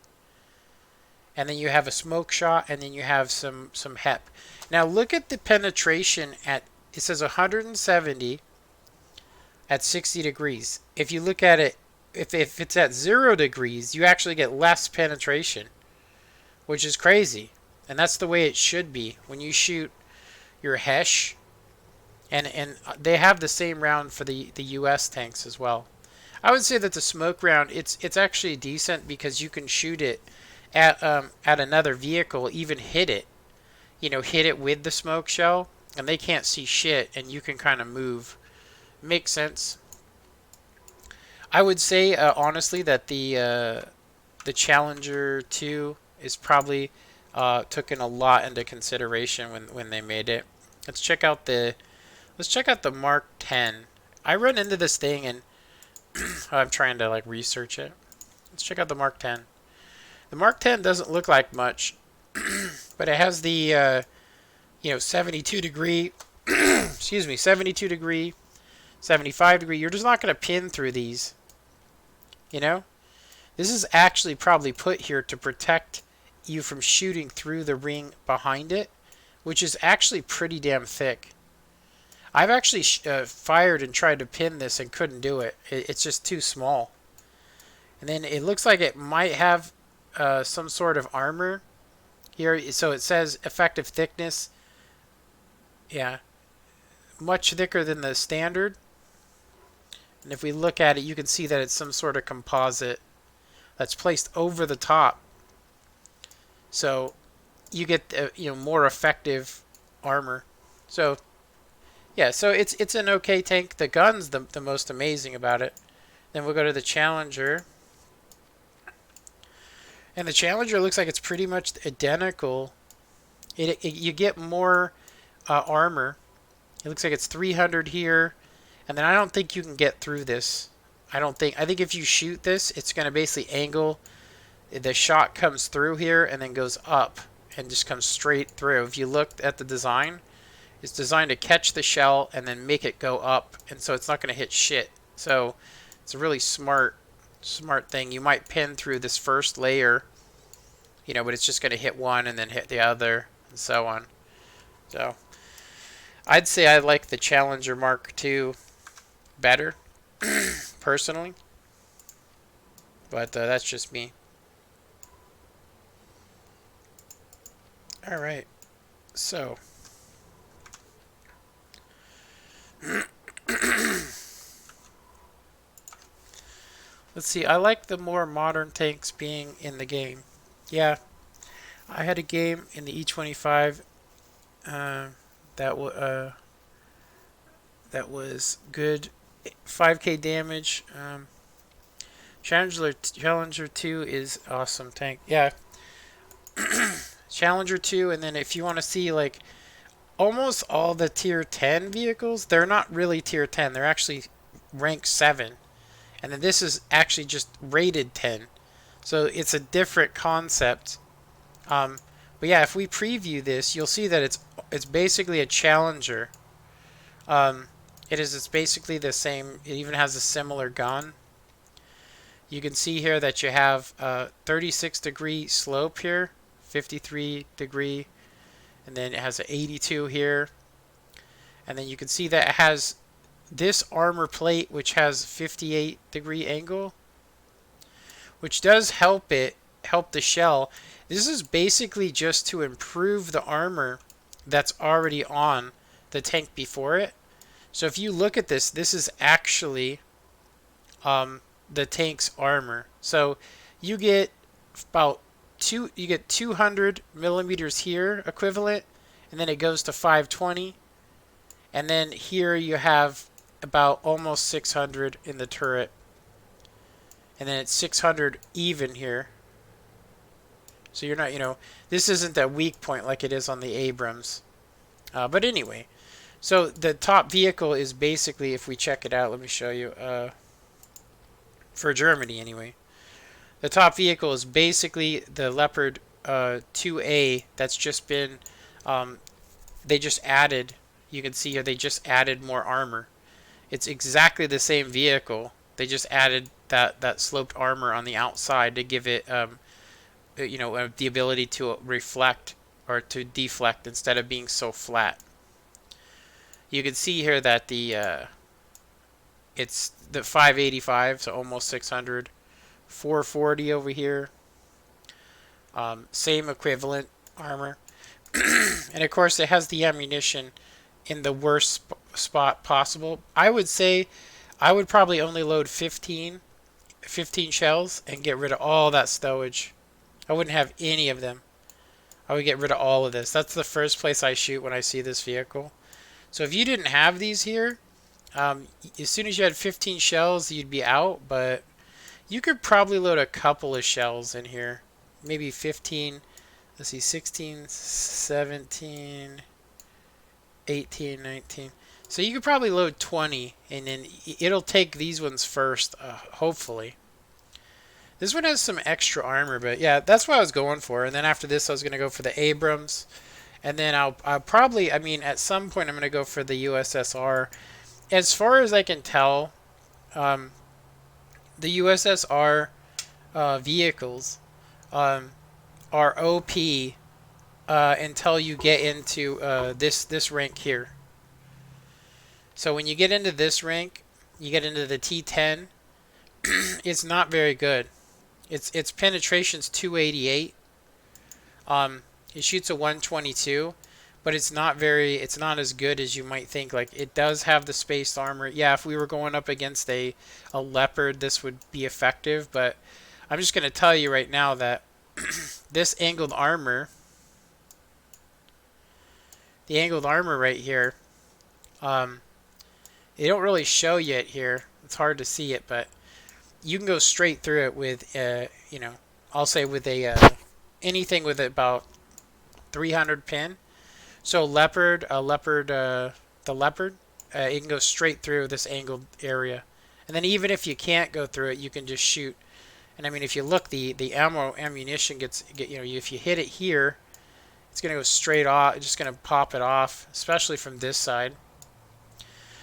And then you have a smoke shot, and then you have some HEP. Now look at the penetration at, it says 170 at 60 degrees. If you look at it, if it's at 0 degrees, you actually get less penetration, which is crazy. And that's the way it should be when you shoot your Hesh. And they have the same round for the US tanks as well. I would say that the smoke round, it's actually decent because you can shoot it at another vehicle, even hit it. You know, hit it with the smoke shell, and they can't see shit, and you can kind of move. Makes sense. I would say honestly that the Challenger 2 is probably taken a lot into consideration when they made it. Let's check out the Mark 10. I run into this thing and I'm trying to like research it. Let's check out the Mark 10. The Mark 10 doesn't look like much, but it has the 72 degree excuse me, 72 degree, 75 degree. You're just not going to pin through these. You know? This is actually probably put here to protect you from shooting through the ring behind it, which is actually pretty damn thick. I've actually fired and tried to pin this and couldn't do it. It's just too small. And then it looks like it might have some sort of armor here. So it says effective thickness. Yeah. Much thicker than the standard. And if we look at it, you can see that it's some sort of composite that's placed over the top. So you get more effective armor. So yeah, so it's an okay tank. The gun's the most amazing about it. Then we'll go to the Challenger. And the Challenger looks like it's pretty much identical. You get more armor. It looks like it's 300 here. And then I don't think you can get through this. I think if you shoot this, it's going to basically angle. The shot comes through here and then goes up and just comes straight through. If you look at the design, it's designed to catch the shell and then make it go up. And so it's not going to hit shit. So it's a really smart thing. You might pin through this first layer, but it's just going to hit one and then hit the other and so on. So I'd say I like the Challenger Mark II better, personally. But that's just me. Alright, so let's see, I like the more modern tanks being in the game. Yeah, I had a game in the E25 that was good, 5k damage. Challenger 2 is awesome tank. Yeah. Challenger 2, and then if you want to see like almost all the tier 10 vehicles, they're not really tier 10, they're actually rank 7. And then this is actually just rated 10. So it's a different concept. But yeah, if we preview this, you'll see that it's basically a Challenger. Um, it's basically the same. It even has a similar gun. You can see here that you have a 36-degree slope here, 53-degree, and then it has an 82 here. And then you can see that it has this armor plate, which has 58-degree angle, which does help the shell. This is basically just to improve the armor that's already on the tank before it. So if you look at this, this is actually the tank's armor. So you get you get 200 millimeters here equivalent, and then it goes to 520, and then here you have about almost 600 in the turret, and then it's 600 even here. So you're not, this isn't a weak point like it is on the Abrams. But anyway, so the top vehicle is basically, if we check it out, let me show you, for Germany anyway. The top vehicle is basically the Leopard 2A that's just been, they just added, you can see here, they just added more armor. It's exactly the same vehicle. They just added that sloped armor on the outside to give it, the ability to reflect or to deflect instead of being so flat. You can see here that it's the 585, so almost 600, 440 over here. Same equivalent armor, and of course it has the ammunition in the worst spot possible. I would say I would probably only load 15 shells and get rid of all that stowage. I wouldn't have any of them. I would get rid of all of this. That's the first place I shoot when I see this vehicle. So if you didn't have these here, as soon as you had 15 shells, you'd be out. But you could probably load a couple of shells in here. Maybe 15. Let's see, 16, 17, 18, 19. So you could probably load 20, and then it'll take these ones first, hopefully. This one has some extra armor, but yeah, that's what I was going for. And then after this, I was going to go for the Abrams. And then I'll probably, at some point, I'm going to go for the USSR. As far as I can tell, the USSR vehicles are OP until you get into this rank here. So when you get into this rank, you get into the T10, it's not very good. Its penetration's 288. It shoots a 122, but it's not as good as you might think. Like, it does have the spaced armor. Yeah, if we were going up against a Leopard, this would be effective, but I'm just going to tell you right now that this angled armor, the angled armor right here, they don't really show you it here. It's hard to see it, but you can go straight through it with, I'll say with anything with about 300 pin. So the Leopard, it can go straight through this angled area. And then even if you can't go through it, you can just shoot. And if you look, the ammunition if you hit it here, it's going to go straight off. It's just going to pop it off, especially from this side.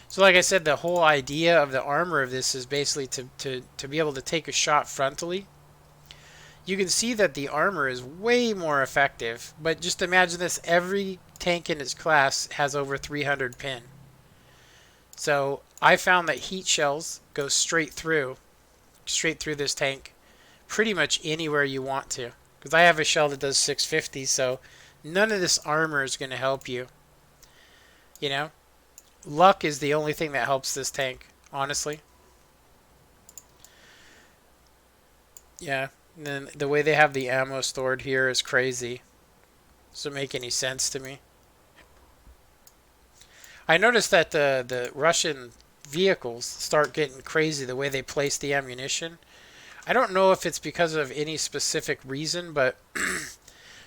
So like I said, the whole idea of the armor of this is basically to be able to take a shot frontally. You can see that the armor is way more effective, but just imagine this, every tank in its class has over 300 pin. So I found that heat shells go straight through this tank pretty much anywhere you want to. Because I have a shell that does 650, so none of this armor is going to help you. Luck is the only thing that helps this tank, honestly. Yeah, and then the way they have the ammo stored here is crazy. Doesn't make any sense to me. I noticed that the Russian vehicles start getting crazy the way they place the ammunition. I don't know if it's because of any specific reason, but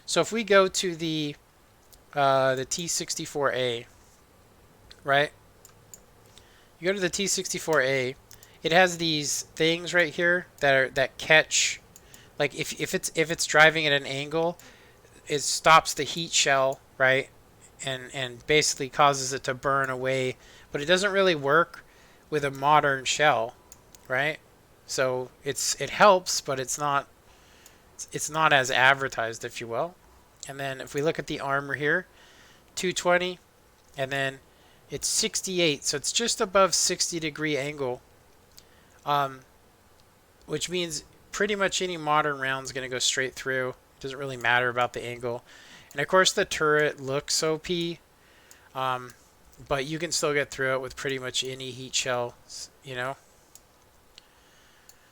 so if we go to the T-64A, right? You go to the T-64A, it has these things right here that catch like if it's driving at an angle, it stops the heat shell, right? And basically causes it to burn away, but it doesn't really work with a modern shell, right? So it helps, but it's not as advertised, if you will. And then if we look at the armor here, 220, and then it's 68, so it's just above 60-degree angle, um, which means pretty much any modern round is going to go straight through. It doesn't really matter about the angle. And of course the turret looks OP, but you can still get through it with pretty much any heat shell, you know.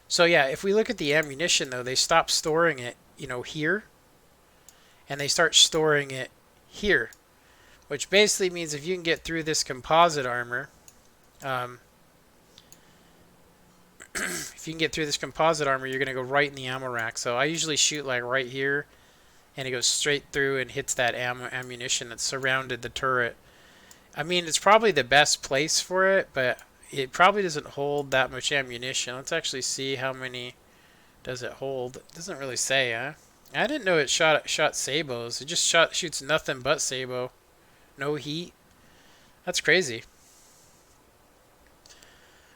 So yeah, if we look at the ammunition though, they stop storing it, here, and they start storing it here, which basically means if you can get through this composite armor, you're going to go right in the ammo rack. So I usually shoot like right here, and it goes straight through and hits that ammunition that surrounded the turret. I mean, it's probably the best place for it, but it probably doesn't hold that much ammunition. Let's actually see how many does it hold. It doesn't really say, huh? I didn't know it shot sabos. It just shoots nothing but sabo. No heat. That's crazy.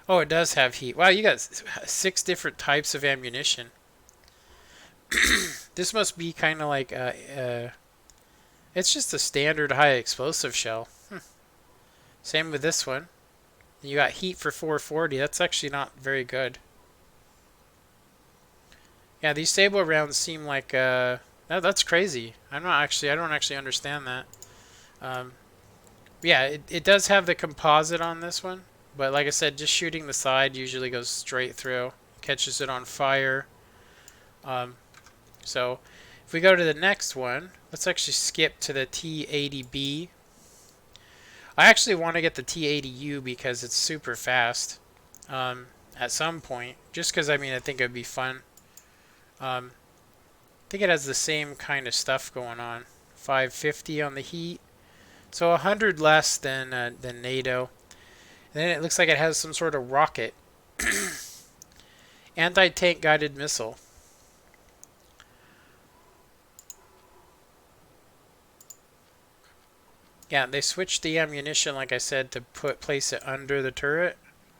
Oh, it does have heat. Wow, you got 6 different types of ammunition. This must be kind of like it's just a standard high explosive shell. Same with this one. You got heat for 440. That's actually not very good. Yeah, these Sabo rounds seem like that's crazy. I don't actually understand that. Yeah, it does have the composite on this one, but like I said, just shooting the side usually goes straight through, catches it on fire. So if we go to the next one, let's actually skip to the T80B. I actually want to get the T80U because it's super fast at some point, just because I think it would be fun. I think it has the same kind of stuff going on. 550 on the heat, so 100 less than NATO. And then it looks like it has some sort of rocket. Anti-tank guided missile. Yeah, they switched the ammunition, like I said, to place it under the turret,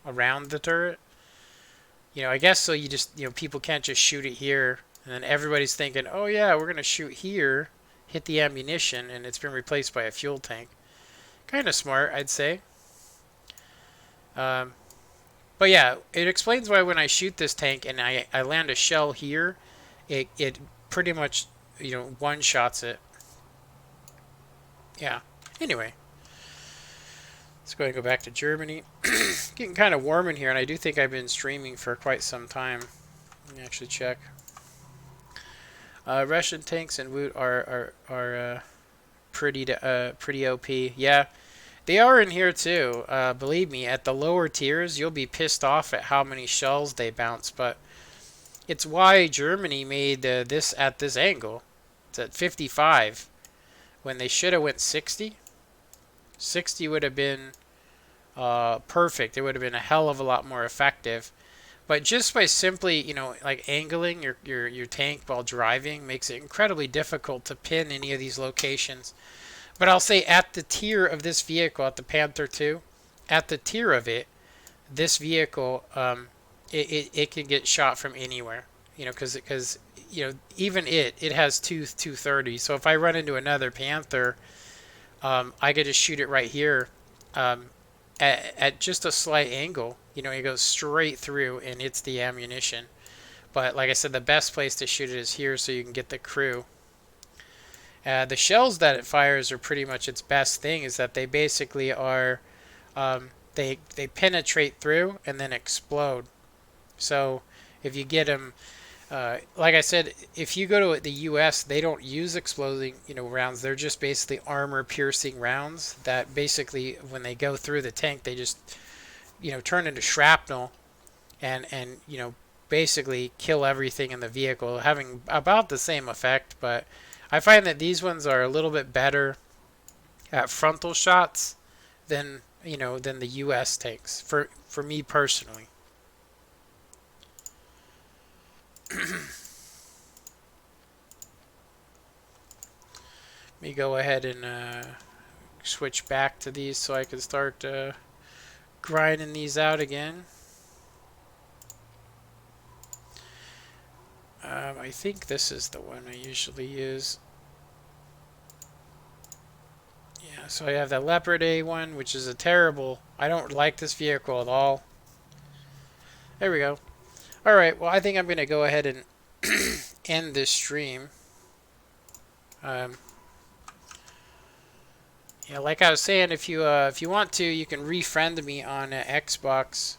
around the turret. I guess so you just, people can't just shoot it here, and then everybody's thinking, oh yeah, we're going to shoot here, hit the ammunition, and it's been replaced by a fuel tank. Kind of smart, I'd say. But yeah, it explains why when I shoot this tank and I land a shell here, it pretty much, one-shots it. Yeah. Anyway, let's go ahead and go back to Germany. Getting kind of warm in here, and I do think I've been streaming for quite some time. Let me actually check. Russian tanks and Woot are pretty OP. Yeah, they are in here too. Believe me, at the lower tiers, you'll be pissed off at how many shells they bounce. But it's why Germany made this at this angle. It's at 55 when they should have went 60. 60 would have been perfect. It would have been a hell of a lot more effective. But just by simply, like angling your tank while driving makes it incredibly difficult to pin any of these locations. But I'll say at the tier of this vehicle, at the Panther II, at the tier of it, this vehicle, it can get shot from anywhere. Because even it has 230. So if I run into another Panther, I could just shoot it right here at just a slight angle. It goes straight through and hits the ammunition. But like I said, the best place to shoot it is here so you can get the crew. The shells that it fires are pretty much its best thing, is that they basically are, they penetrate through and then explode. So if you get them, like I said, if you go to the U.S., they don't use exploding, rounds. They're just basically armor-piercing rounds that basically, when they go through the tank, they just, turn into shrapnel and basically kill everything in the vehicle, having about the same effect. But I find that these ones are a little bit better at frontal shots than the U.S. tanks for me personally. me go ahead and switch back to these so I can start grinding these out again. I think this is the one I usually use. Yeah, so I have the Leopard A1, which is a terrible... I don't like this vehicle at all. There we go. Alright, well I think I'm going to go ahead and end this stream. Yeah, like I was saying, if you want to, you can refriend me on Xbox.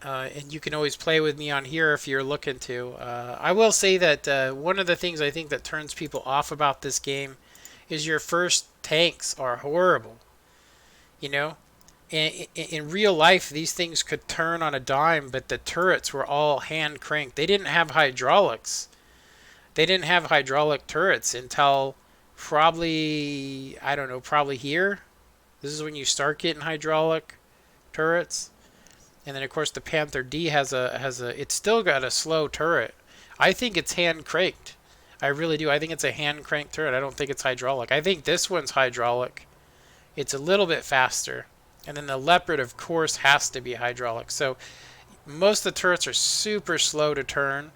And you can always play with me on here if you're looking to. I will say that one of the things I think that turns people off about this game is your first tanks are horrible. You know, in real life, these things could turn on a dime, but the turrets were all hand cranked. They didn't have hydraulics. They didn't have hydraulic turrets until probably, I don't know, probably here. This is when you start getting hydraulic turrets. And then of course the Panther D has a it's still got a slow turret. I think it's hand cranked. I really do. I think it's a hand cranked turret. I don't think it's hydraulic. I think this one's hydraulic. It's a little bit faster. And then the Leopard of course has to be hydraulic. So most of the turrets are super slow to turn,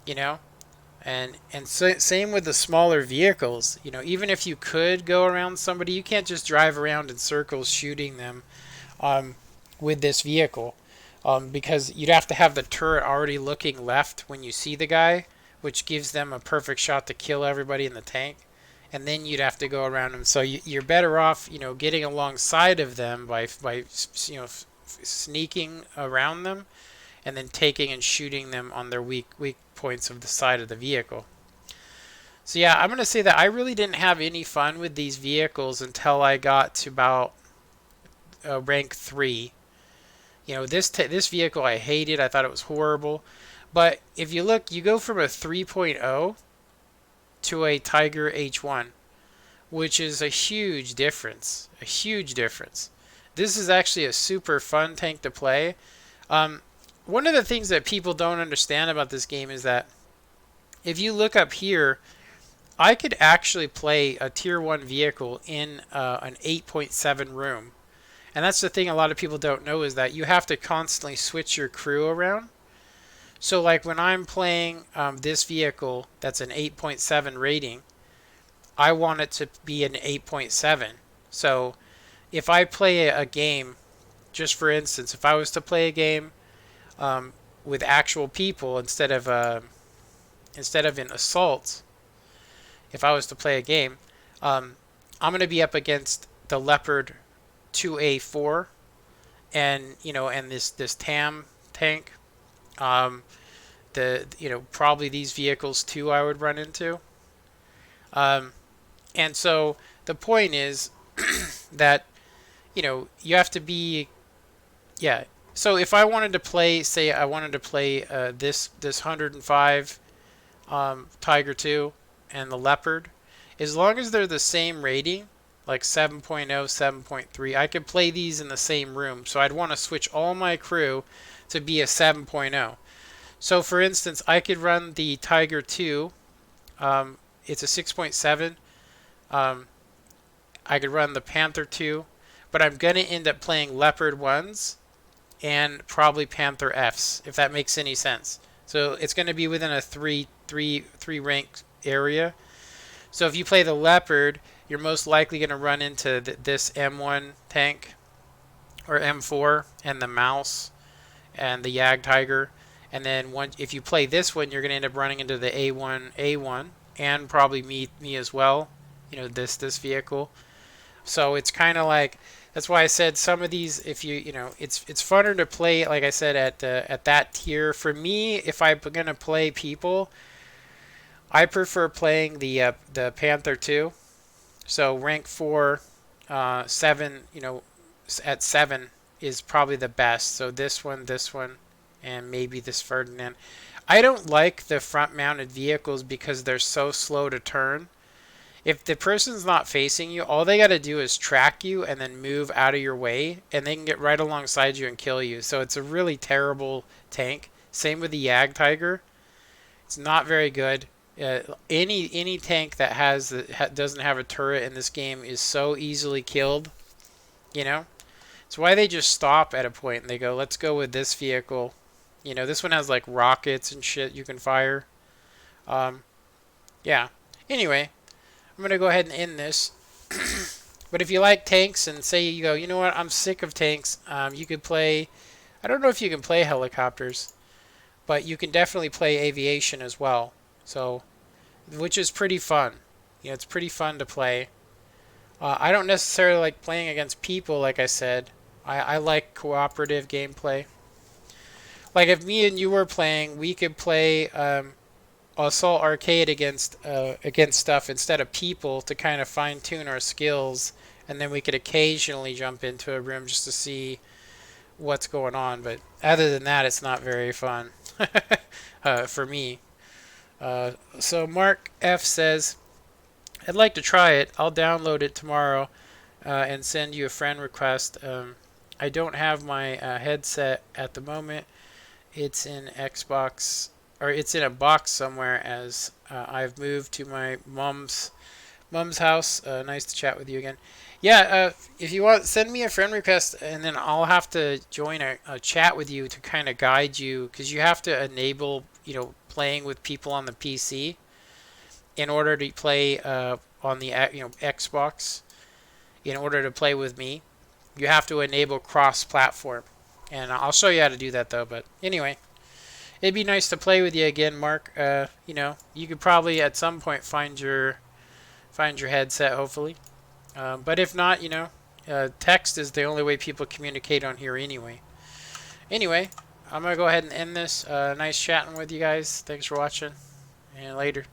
you know? And so, same with the smaller vehicles. You know, even if you could go around somebody, you can't just drive around in circles shooting them. With this vehicle, because you'd have to have the turret already looking left when you see the guy, which gives them a perfect shot to kill everybody in the tank, and then you'd have to go around them. So you're better off, you know, getting alongside of them by you know, sneaking around them, and then taking and shooting them on their weak points of the side of the vehicle. So yeah, I'm gonna say that I really didn't have any fun with these vehicles until I got to about rank 3. You know, this vehicle I hated. I thought it was horrible. But if you look, you go from a 3.0 to a Tiger H1, which is a huge difference. A huge difference. This is actually a super fun tank to play. One of the things that people don't understand about this game is that if you look up here, I could actually play a tier 1 vehicle in an 8.7 room. And that's the thing a lot of people don't know, is that you have to constantly switch your crew around. So like when I'm playing this vehicle that's an 8.7 rating, I want it to be an 8.7. So if I play a game, just for instance, if I was to play a game with actual people instead of in assault, if I was to play a game, I'm going to be up against the Leopard 2A4, and you know, and this TAM tank, you know, probably these vehicles too I would run into, and so the point is that, you know, you have to be, yeah. So if I wanted to play, say I wanted to play this 105 Tiger 2 and the Leopard, as long as they're the same rating, like 7.0, 7.3, I could play these in the same room. So I'd want to switch all my crew to be a 7.0. So for instance, I could run the Tiger 2. It's a 6.7. I could run the Panther 2, but I'm going to end up playing Leopard 1s and probably Panther Fs, if that makes any sense. So it's going to be within a three rank area. So if you play the Leopard, you're most likely going to run into this M1 tank or M4 and the Mouse and the Jagdtiger. And then if you play this one, you're going to end up running into the A1 and probably me as well. You know, this vehicle. So it's kind of like, that's why I said some of these, if you know, it's funner to play, like I said, at that tier. For me, if I'm going to play people, I prefer playing the Panther 2. So rank 4, 7, you know, at 7 is probably the best. So this one, and maybe this Ferdinand. I don't like the front-mounted vehicles because they're so slow to turn. If the person's not facing you, all they got to do is track you and then move out of your way, and they can get right alongside you and kill you. So it's a really terrible tank. Same with the Jagdtiger. It's not very good. Any tank that doesn't have a turret in this game is so easily killed. You know, it's why they just stop at a point and they go, "Let's go with this vehicle." You know, this one has like rockets and shit you can fire. Um, yeah. Anyway, I'm gonna go ahead and end this. But if you like tanks and say you go, you know what, I'm sick of tanks. You could play. I don't know if you can play helicopters, but you can definitely play aviation as well. So, which is pretty fun. You know, it's pretty fun to play. I don't necessarily like playing against people, like I said. I like cooperative gameplay. Like if me and you were playing, we could play Assault Arcade against stuff instead of people to kind of fine tune our skills, and then we could occasionally jump into a room just to see what's going on. But other than that, it's not very fun for me. So Mark F says, "I'd like to try it. I'll download it tomorrow and send you a friend request. I don't have my headset at the moment. It's in Xbox, or it's in a box somewhere, as I've moved to my mom's house. Nice to chat with you again. Yeah, if you want, send me a friend request, and then I'll have to join a chat with you to kind of guide you, because you have to enable, playing with people on the PC in order to play on the Xbox. In order to play with me, you have to enable cross-platform, and I'll show you how to do that though. But anyway, it'd be nice to play with you again, Mark. You could probably at some point find your headset, hopefully. But if not, text is the only way people communicate on here anyway. Anyway, I'm gonna go ahead and end this. Nice chatting with you guys. Thanks for watching, and later.